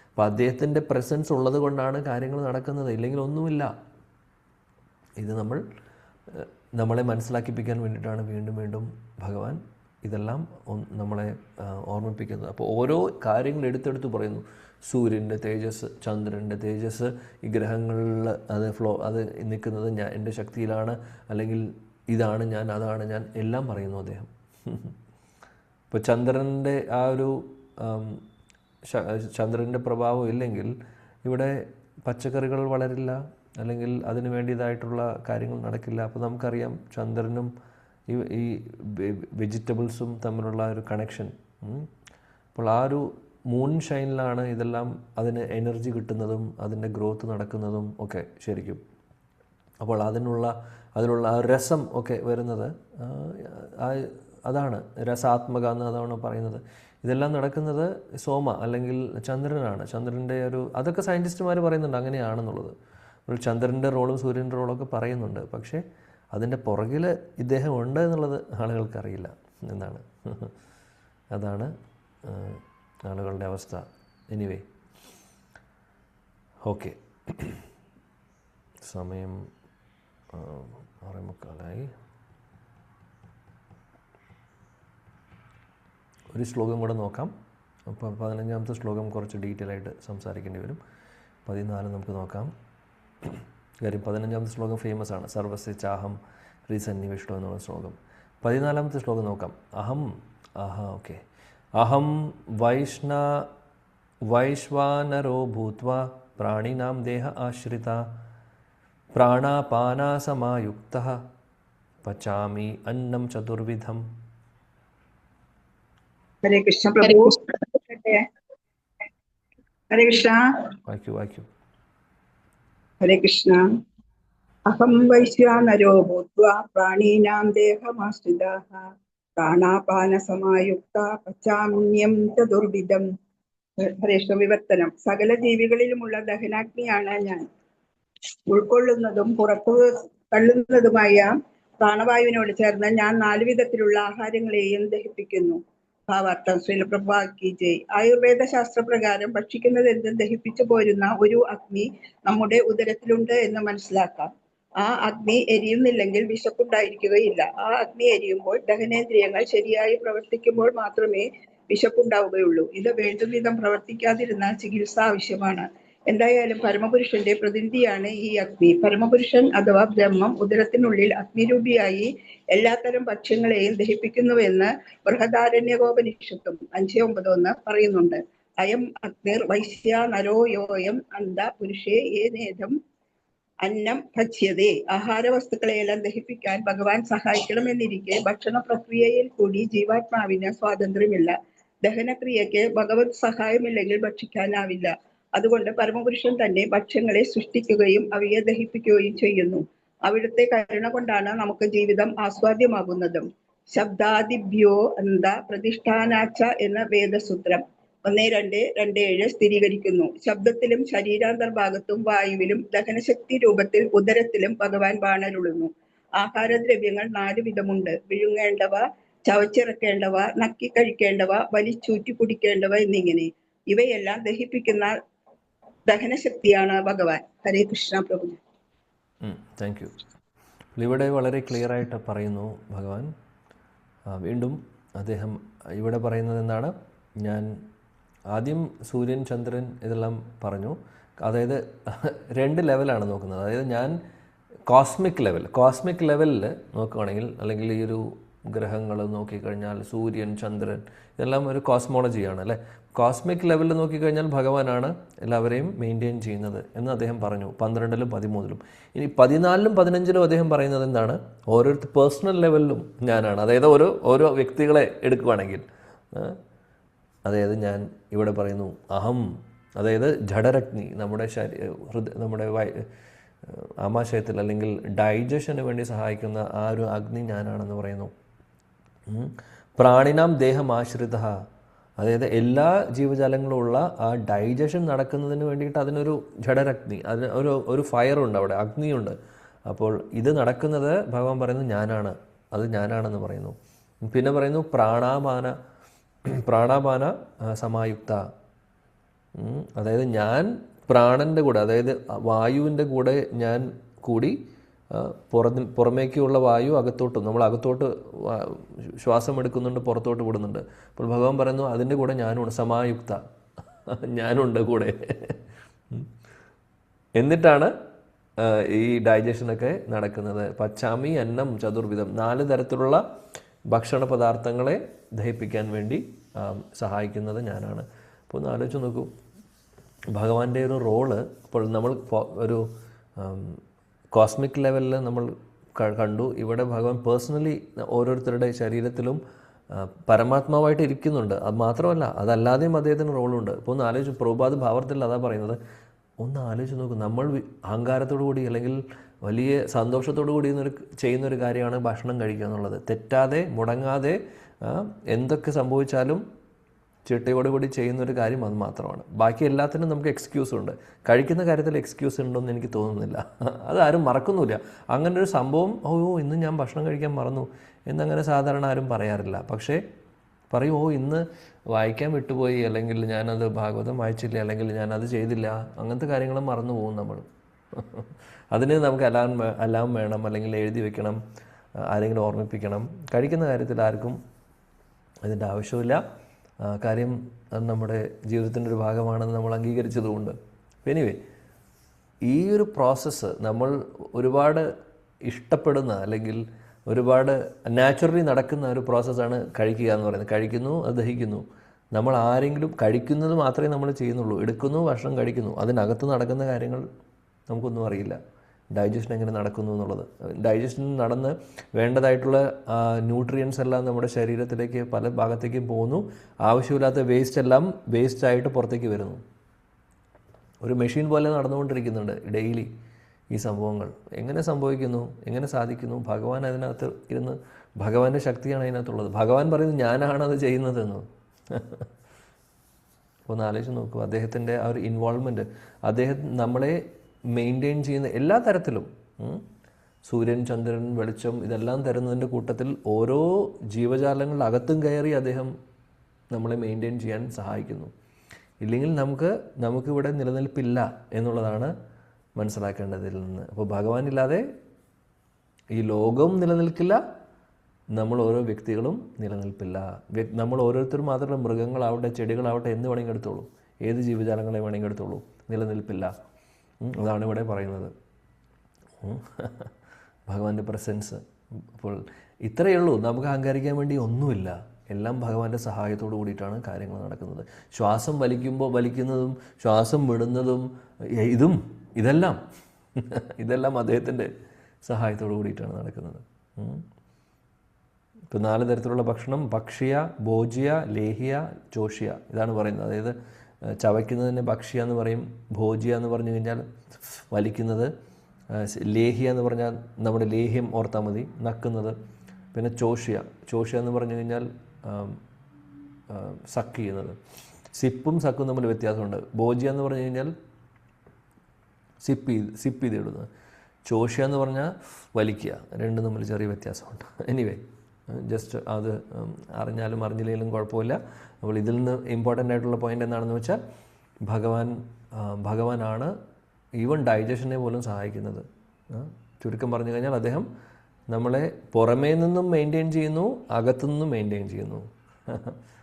അപ്പോൾ അദ്ദേഹത്തിൻ്റെ പ്രസൻസ് ഉള്ളത് കൊണ്ടാണ് കാര്യങ്ങൾ നടക്കുന്നത്, ഇല്ലെങ്കിൽ ഒന്നുമില്ല. ഇത് നമ്മളെ മനസ്സിലാക്കിപ്പിക്കാൻ വേണ്ടിയിട്ടാണ് വീണ്ടും വീണ്ടും ഭഗവാൻ ഇതെല്ലാം നമ്മളെ ഓർമ്മിപ്പിക്കുന്നത്. അപ്പോൾ ഓരോ കാര്യങ്ങൾ എടുത്തെടുത്ത് പറയുന്നു. സൂര്യൻ്റെ തേജസ്, ചന്ദ്രൻ്റെ തേജസ്, ഈ ഗ്രഹങ്ങളിൽ അത് നിൽക്കുന്നത് എൻ്റെ ശക്തിയിലാണ്, അല്ലെങ്കിൽ ഇതാണ് ഞാൻ, അതാണ് ഞാൻ, എല്ലാം പറയുന്നു അദ്ദേഹം. ഇപ്പോൾ ചന്ദ്രൻ്റെ ആ ഒരു ചന്ദ്രൻ്റെ പ്രഭാവം ഇല്ലെങ്കിൽ ഇവിടെ പച്ചക്കറികൾ വളരില്ല, അല്ലെങ്കിൽ അതിന് വേണ്ടിയതായിട്ടുള്ള കാര്യങ്ങൾ നടക്കില്ല. അപ്പോൾ നമുക്കറിയാം ചന്ദ്രനും ഈ വെജിറ്റബിൾസും തമ്മിലുള്ള ഒരു കണക്ഷൻ. അപ്പോൾ ആ ഒരു മൂൺ ഷൈനിലാണ് ഇതെല്ലാം അതിന് എനർജി കിട്ടുന്നതും അതിൻ്റെ ഗ്രോത്ത് നടക്കുന്നതും ഒക്കെ ശരിക്കും. അപ്പോൾ അതിനുള്ള ആ രസം ഒക്കെ വരുന്നത് അതാണ് രസാത്മക എന്ന് അതാണ് പറയുന്നത്. ഇതെല്ലാം നടക്കുന്നത് സോമ അല്ലെങ്കിൽ ചന്ദ്രനാണ്. ചന്ദ്രൻ്റെ അതൊക്കെ സയൻറ്റിസ്റ്റുമാർ പറയുന്നുണ്ട് അങ്ങനെയാണെന്നുള്ളത്. ചന്ദ്രൻ്റെ റോളും സൂര്യൻ്റെ റോളൊക്കെ പറയുന്നുണ്ട്. പക്ഷേ അതിൻ്റെ പുറകിൽ ഇദ്ദേഹം ഉണ്ട് എന്നുള്ളത് ആളുകൾക്കറിയില്ല എന്നാണ്. അതാണ് ആളുകളുടെ അവസ്ഥ. Anyway, okay. സമയം 6:45. ഒരു ശ്ലോകം കൂടെ നോക്കാം. അപ്പോൾ 15-ാമത്തെ ശ്ലോകം കുറച്ച് ഡീറ്റെയിൽ ആയിട്ട് സംസാരിക്കേണ്ടി വരും. 14 നമുക്ക് നോക്കാം. കാര്യം 15-ാമത്തെ ശ്ലോകം ഫേമസ് ആണ്. സർവസ്യ ചാഹം ഹൃസന്നിവിഷ്ടം എന്നുള്ള ശ്ലോകം. 14-ാമത്തെ ശ്ലോകം നോക്കാം. അഹം വൈശ്വാനരോ ഭൂത്വാ പ്രാണിനാം ദേഹ ആശ്രിത പ്രാണാപാനാസമായുക്തഃ പചാമി അന്നം ചതുർവിധം. ഹരേ കൃഷ്ണ പ്രഭു. ഹരേ കൃഷ്ണ. വായിക്കൂ. ഹരേ കൃഷ്ണ. അഹം വൈശ്വാനരോ ഭൂത്വാ പ്രാണീനാം ദേഹമാശ്രിതാഃ പ്രാണാപാനസമായുക്ത പചാമ്യം ചതുർവിധം. ഹരേ കൃഷ്ണ. വിവർത്തനം. സകല ജീവികളിലുമുള്ള ദഹനാഗ്നിയാണ് ഞാൻ. ഉൾക്കൊള്ളുന്നതും പുറത്തു തള്ളുന്നതുമായ പ്രാണവായുവിനോട് ചേർന്ന് ഞാൻ 4 വിധത്തിലുള്ള ആഹാരങ്ങളെയും ദഹിപ്പിക്കുന്നു. ഭാവാർത്ഥം. ശ്രീല പ്രഭുപാദ് ജയ്. ആയുർവേദ ശാസ്ത്രപ്രകാരം ഭക്ഷിക്കുന്നത് എന്തും ദഹിപ്പിച്ചു പോരുന്ന ഒരു അഗ്നി നമ്മുടെ ഉദരത്തിലുണ്ട് എന്ന് മനസ്സിലാക്കാം. ആ അഗ്നി എരിയുന്നില്ലെങ്കിൽ വിശപ്പുണ്ടായിരിക്കുകയില്ല. ആ അഗ്നി എരിയുമ്പോൾ ദഹനേന്ദ്രിയങ്ങൾ ശരിയായി പ്രവർത്തിക്കുമ്പോൾ മാത്രമേ വിശപ്പുണ്ടാവുകയുള്ളൂ. ഇത് വേണ്ടും വിധം പ്രവർത്തിക്കാതിരുന്നാൽ ചികിത്സ ആവശ്യമാണ്. എന്തായാലും പരമപുരുഷന്റെ പ്രതിനിധിയാണ് ഈ അഗ്നി. പരമപുരുഷൻ അഥവാ ബ്രഹ്മം ഉദരത്തിനുള്ളിൽ അഗ്നിരൂപിയായി എല്ലാത്തരം ഭക്ഷ്യങ്ങളെയും ദഹിപ്പിക്കുന്നുവെന്ന് ബൃഹദാരണ്യകോപനിഷത്തും 5:9 പറയുന്നുണ്ട്. അയം അഗ്നിർ വൈശ്യ നരോ യോയം അന്ത പുരുഷേ ഏനേദം അന്നം ഭക്ഷ്യതേ. ആഹാര വസ്തുക്കളെയെല്ലാം ദഹിപ്പിക്കാൻ ഭഗവാൻ സഹായിക്കണമെന്നിരിക്കെ ഭക്ഷണ പ്രക്രിയയിൽ കൂടി ജീവാത്മാവിന് സ്വാതന്ത്ര്യമില്ല. ദഹനക്രിയയ്ക്ക് ഭഗവത് സഹായമില്ലെങ്കിൽ ഭക്ഷിക്കാനാവില്ല. അതുകൊണ്ട് പരമപുരുഷൻ തന്നെ ഭക്ഷ്യങ്ങളെ സൃഷ്ടിക്കുകയും അവയെ ദഹിപ്പിക്കുകയും ചെയ്യുന്നു. അവിടുത്തെ കരുണ കൊണ്ടാണ് നമുക്ക് ജീവിതം ആസ്വാദ്യമാകുന്നതും. ശബ്ദാദിഭ്യോ അന്ത പ്രതിഷ്ഠാനാച്ച എന്ന വേദസൂത്രം 1:2-2:7 സ്ഥിരീകരിക്കുന്നു. ശബ്ദത്തിലും ശരീരാന്തർഭാഗത്തും വായുവിലും ദഹനശക്തി രൂപത്തിൽ ഉദരത്തിലും ഭഗവാൻ വാണരുളുന്നു. ആഹാരദ്രവ്യങ്ങൾ 4 വിധമുണ്ട്. വിഴുങ്ങേണ്ടവ, ചവച്ചിറക്കേണ്ടവ, നക്കി കഴിക്കേണ്ടവ, വലിച്ചൂറ്റി കുടിക്കേണ്ടവ എന്നിങ്ങനെ. ഇവയെല്ലാം ദഹിപ്പിക്കുന്ന ദഹനശക്തിയാണ് ഭഗവാൻ. ഹരേ കൃഷ്ണ പ്രഭു. Thank you. ഇവിടെ വളരെ ക്ലിയർ ആയിട്ട് പറയുന്നു ഭഗവാൻ. വീണ്ടും അദ്ദേഹം ഇവിടെ പറയുന്നത് എന്താണ്? ഞാൻ ആദ്യം സൂര്യൻ, ചന്ദ്രൻ ഇതെല്ലാം പറഞ്ഞു. അതായത് 2 ലെവലാണ് നോക്കുന്നത്. അതായത് ഞാൻ കോസ്മിക് ലെവലിൽ നോക്കുകയാണെങ്കിൽ, അല്ലെങ്കിൽ ഈ ഒരു ഗ്രഹങ്ങൾ നോക്കിക്കഴിഞ്ഞാൽ സൂര്യൻ, ചന്ദ്രൻ ഇതെല്ലാം ഒരു കോസ്മോളജിയാണ് അല്ലേ. കോസ്മിക് ലെവലിൽ നോക്കിക്കഴിഞ്ഞാൽ ഭഗവാനാണ് എല്ലാവരെയും മെയിൻറ്റെയിൻ ചെയ്യുന്നത് എന്ന് അദ്ദേഹം പറഞ്ഞു 12-ലും 13-ലും. ഇനി 14-ലും 15-ലും അദ്ദേഹം പറയുന്നത് എന്താണ്? ഓരോരുത്തർ പേഴ്സണൽ ലെവലിലും ഞാനാണ്. അതായത് ഓരോ വ്യക്തികളെ എടുക്കുകയാണെങ്കിൽ, അതായത് ഞാൻ ഇവിടെ പറയുന്നു അഹം, അതായത് ജഡരഗ്നി, നമ്മുടെ ആമാശയത്തിൽ അല്ലെങ്കിൽ ഡൈജഷന് വേണ്ടി സഹായിക്കുന്ന ആ ഒരു അഗ്നി ഞാനാണെന്ന് പറയുന്നു. പ്രാണിനാം ദേഹം ആശ്രിത, അതായത് എല്ലാ ജീവജാലങ്ങളുമുള്ള ആ ഡൈജഷൻ നടക്കുന്നതിന് വേണ്ടിയിട്ട് അതിനൊരു ജഡരഗ്നി, അതിന് ഒരു ഫയറുണ്ട്, അവിടെ അഗ്നിയുണ്ട്. അപ്പോൾ ഇത് നടക്കുന്നത് ഭഗവാൻ പറയുന്നു ഞാനാണെന്ന് പറയുന്നു. പിന്നെ പറയുന്നു പ്രാണാപാന സമായുക്ത, അതായത് ഞാൻ പ്രാണൻ്റെ കൂടെ, അതായത് വായുവിൻ്റെ കൂടെ ഞാൻ കൂടി പുറമേക്കുള്ള വായു നമ്മൾ അകത്തോട്ട് ശ്വാസം എടുക്കുന്നുണ്ട്, പുറത്തോട്ട് വിടുന്നുണ്ട്. അപ്പോൾ ഭഗവാൻ പറയുന്നു അതിൻ്റെ കൂടെ ഞാനുണ്ട്, സമായുക്ത, ഞാനുണ്ട് കൂടെ. എന്നിട്ടാണ് ഈ ഡൈജഷനൊക്കെ നടക്കുന്നത്. പച്ചാമി അന്നം ചതുർവിധം, 4 തരത്തിലുള്ള ഭക്ഷണ പദാർത്ഥങ്ങളെ ദഹിപ്പിക്കാൻ വേണ്ടി സഹായിക്കുന്നത് ഞാനാണ്. അപ്പോൾ ഒന്ന് ആലോചിച്ച് നോക്കൂ, ഭഗവാന്റെ ഒരു റോള്. അപ്പോൾ നമ്മൾ ഒരു കോസ്മിക് ലെവലിൽ നമ്മൾ കണ്ടു. ഇവിടെ ഭഗവാൻ പേഴ്സണലി ഓരോരുത്തരുടെ ശരീരത്തിലും പരമാത്മാവായിട്ട് ഇരിക്കുന്നുണ്ട്. അത് മാത്രമല്ല, അതല്ലാതെയും അദ്ദേഹത്തിന് റോളുണ്ട്. ഇപ്പോൾ ഒന്ന് ആലോചിച്ചു, പ്രഭുപാദ് ഭാവർത്തിൽ അതാ പറയുന്നത്. ഒന്ന് ആലോചിച്ച് നോക്കും, നമ്മൾ അഹങ്കാരത്തോടു കൂടി അല്ലെങ്കിൽ വലിയ സന്തോഷത്തോടു കൂടി ചെയ്യുന്നൊരു കാര്യമാണ് ഭക്ഷണം കഴിക്കുക എന്നുള്ളത്. തെറ്റാതെ മുടങ്ങാതെ എന്തൊക്കെ സംഭവിച്ചാലും ചിട്ടയോടുകൂടി ചെയ്യുന്നൊരു കാര്യം അത് മാത്രമാണ്. ബാക്കി എല്ലാത്തിനും നമുക്ക് എക്സ്ക്യൂസ് ഉണ്ട്. കഴിക്കുന്ന കാര്യത്തിൽ എക്സ്ക്യൂസ് ഉണ്ടെന്ന് എനിക്ക് തോന്നുന്നില്ല. അതാരും മറക്കുന്നില്ല. അങ്ങനെ ഒരു സംഭവം, ഇന്ന് ഞാൻ ഭക്ഷണം കഴിക്കാൻ മറന്നു എന്നങ്ങനെ സാധാരണ ആരും പറയാറില്ല. പക്ഷേ പറയും, ഓ ഇന്ന് വായിക്കാൻ വിട്ടുപോയി, അല്ലെങ്കിൽ ഞാനത് ഭാഗവതം വായിച്ചില്ല, അല്ലെങ്കിൽ ഞാനത് ചെയ്തില്ല, അങ്ങനത്തെ കാര്യങ്ങളും മറന്നു പോകും നമ്മൾ. അതിന് നമുക്ക് അലാം വേണം, അല്ലെങ്കിൽ എഴുതി വെക്കണം, ആരെങ്കിലും ഓർമ്മിപ്പിക്കണം. കഴിക്കുന്ന കാര്യത്തിൽ ആർക്കും അതിൻ്റെ ആവശ്യമില്ല. കാര്യം അത് നമ്മുടെ ജീവിതത്തിൻ്റെ ഒരു ഭാഗമാണെന്ന് നമ്മൾ അംഗീകരിച്ചതുകൊണ്ട്. എനിവേ, ഈ ഒരു പ്രോസസ്സ് നമ്മൾ ഒരുപാട് ഇഷ്ടപ്പെടുന്ന, അല്ലെങ്കിൽ ഒരുപാട് നാച്ചുറലി നടക്കുന്ന ഒരു പ്രോസസ്സാണ് കഴിക്കുക എന്ന് പറയുന്നത്. കഴിക്കുന്നു, അത് ദഹിക്കുന്നു. നമ്മൾ ആരെങ്കിലും കഴിക്കുന്നത് മാത്രമേ നമ്മൾ ചെയ്യുന്നുള്ളൂ. എടുക്കുന്നു, ഭക്ഷണം കഴിക്കുന്നു. അതിനകത്ത് നടക്കുന്ന കാര്യങ്ങൾ നമുക്കൊന്നും അറിയില്ല. ഡൈജഷൻ എങ്ങനെ നടക്കുന്നു എന്നുള്ളത്. ഡൈജഷൻ നടന്ന് വേണ്ടതായിട്ടുള്ള ന്യൂട്രിയൻസ് എല്ലാം നമ്മുടെ ശരീരത്തിലേക്ക് പല ഭാഗത്തേക്കും പോകുന്നു. ആവശ്യമില്ലാത്ത വേസ്റ്റ് എല്ലാം വേസ്റ്റായിട്ട് പുറത്തേക്ക് വരുന്നു. ഒരു മെഷീൻ പോലെ നടന്നുകൊണ്ടിരിക്കുന്നുണ്ട് ഡെയിലി ഈ സംഭവങ്ങൾ. എങ്ങനെ സംഭവിക്കുന്നു, എങ്ങനെ സാധിക്കുന്നു? ഭഗവാൻ അതിനകത്ത് ഇരുന്ന്, ഭഗവാന്റെ ശക്തിയാണ് അതിനകത്തുള്ളത്. ഭഗവാൻ പറയുന്നു ഞാനാണത് ചെയ്യുന്നതെന്ന്. അപ്പോൾ ഒന്ന് ആലോചിച്ച് നോക്കൂ, അദ്ദേഹത്തിൻ്റെ ആ ഒരു ഇൻവോൾവ്മെൻറ്റ്, അദ്ദേഹം നമ്മളെ മെയിൻറ്റെയിൻ ചെയ്യുന്ന എല്ലാ തരത്തിലും, സൂര്യൻ, ചന്ദ്രൻ, വെളിച്ചം ഇതെല്ലാം തരുന്നതിൻ്റെ കൂട്ടത്തിൽ ഓരോ ജീവജാലങ്ങളുടെ അകത്തും കയറി അദ്ദേഹം നമ്മളെ മെയിൻറ്റെയിൻ ചെയ്യാൻ സഹായിക്കുന്നു. ഇല്ലെങ്കിൽ നമുക്കിവിടെ നിലനിൽപ്പില്ല എന്നുള്ളതാണ് മനസ്സിലാക്കേണ്ടതിൽ നിന്ന്. അപ്പോൾ ഭഗവാനില്ലാതെ ഈ ലോകവും നിലനിൽക്കില്ല, നമ്മൾ ഓരോ വ്യക്തികളും നിലനിൽപ്പില്ല. നമ്മൾ ഓരോരുത്തരും മാത്രമല്ല, മൃഗങ്ങളാവട്ടെ, ചെടികളാവട്ടെ, എന്ത് വേണമെങ്കിൽ എടുത്തോളൂ, ഏത് ജീവജാലങ്ങളെ വേണമെങ്കിൽ എടുത്തോളൂ, നിലനിൽപ്പില്ല. അതാണ് ഇവിടെ പറയുന്നത്, ഭഗവാന്റെ പ്രസൻസ്. അപ്പോൾ ഇത്രയേ ഉള്ളൂ, നമുക്ക് അഹങ്കരിക്കാൻ വേണ്ടി ഒന്നുമില്ല. എല്ലാം ഭഗവാന്റെ സഹായത്തോടു കൂടിയിട്ടാണ് കാര്യങ്ങൾ നടക്കുന്നത്. ശ്വാസം വലിക്കുന്നതും ശ്വാസം വിടുന്നതും ഇതെല്ലാം അദ്ദേഹത്തിൻ്റെ സഹായത്തോടു കൂടിയിട്ടാണ് നടക്കുന്നത്. ഇപ്പോൾ 4 തരത്തിലുള്ള ഭക്ഷണം: ഭക്ഷ്യ, ഭോജ്യ, ലേഹ്യ, ചോഷ്യ. ഇതാണ് പറയുന്നത്. അതായത് ചവയ്ക്കുന്നതിന് ഭക്ഷ്യ എന്ന് പറയും, ഭോജ്യ എന്ന് പറഞ്ഞു കഴിഞ്ഞാൽ വലിക്കുന്നത്, ലേഹ്യ എന്ന് പറഞ്ഞാൽ നമ്മുടെ ലേഹ്യം ഓർത്താൽ മതി, നക്കുന്നത്. പിന്നെ ചോഷ്യ എന്ന് പറഞ്ഞു കഴിഞ്ഞാൽ സക്ക് ചെയ്യുന്നത്. സിപ്പും സക്കും തമ്മിൽ വ്യത്യാസമുണ്ട്. ഭോജ്യ എന്ന് പറഞ്ഞു കഴിഞ്ഞാൽ സിപ്പ് ചെയ്ത് ഇടുന്നത്. ചോഷ്യ എന്ന് പറഞ്ഞാൽ വലിക്കുക. രണ്ടും തമ്മിൽ ചെറിയ വ്യത്യാസമുണ്ട്. എനിവേ, ജസ്റ്റ് അത് അറിഞ്ഞാലും അറിഞ്ഞില്ലെങ്കിലും കുഴപ്പമില്ല. അപ്പോൾ ഇതിൽ നിന്ന് ഇമ്പോർട്ടൻ്റ് ആയിട്ടുള്ള പോയിൻ്റ് എന്താണെന്ന് വെച്ചാൽ, ഭഗവാനാണ് ഈവൻ ഡൈജഷനെ പോലും സഹായിക്കുന്നത്. ചുരുക്കം പറഞ്ഞു കഴിഞ്ഞാൽ അദ്ദേഹം നമ്മളെ പുറമേ നിന്നും മെയിൻറ്റെയിൻ ചെയ്യുന്നു, അകത്തുനിന്നും മെയിൻറ്റെയിൻ ചെയ്യുന്നു.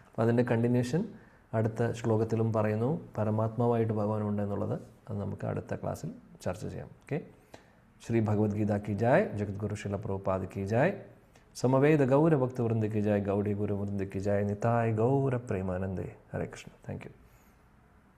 അപ്പോൾ അതിൻ്റെ കണ്ടിന്യൂഷൻ അടുത്ത ശ്ലോകത്തിലും പറയുന്നു. പരമാത്മാവായിട്ട് ഭഗവാനുണ്ട് എന്നുള്ളത് അത് നമുക്ക് അടുത്ത ക്ലാസ്സിൽ ചർച്ച ചെയ്യാം. ഓക്കെ. ശ്രീ ഭഗവത്ഗീത കി ജായ്, ജഗദ്ഗുരു ശില പ്രഭുപാദ് കി ജായ്, സമവേദ ഗൗര ഭക്തവൃന്ദ കി ജായ്, ഗൗഡി ഗുരുവൃന്ദ കി ജായ്, നിതായ് ഗൗര പ്രേമാനന്ദേ. ഹരേ കൃഷ്ണ. Thank U.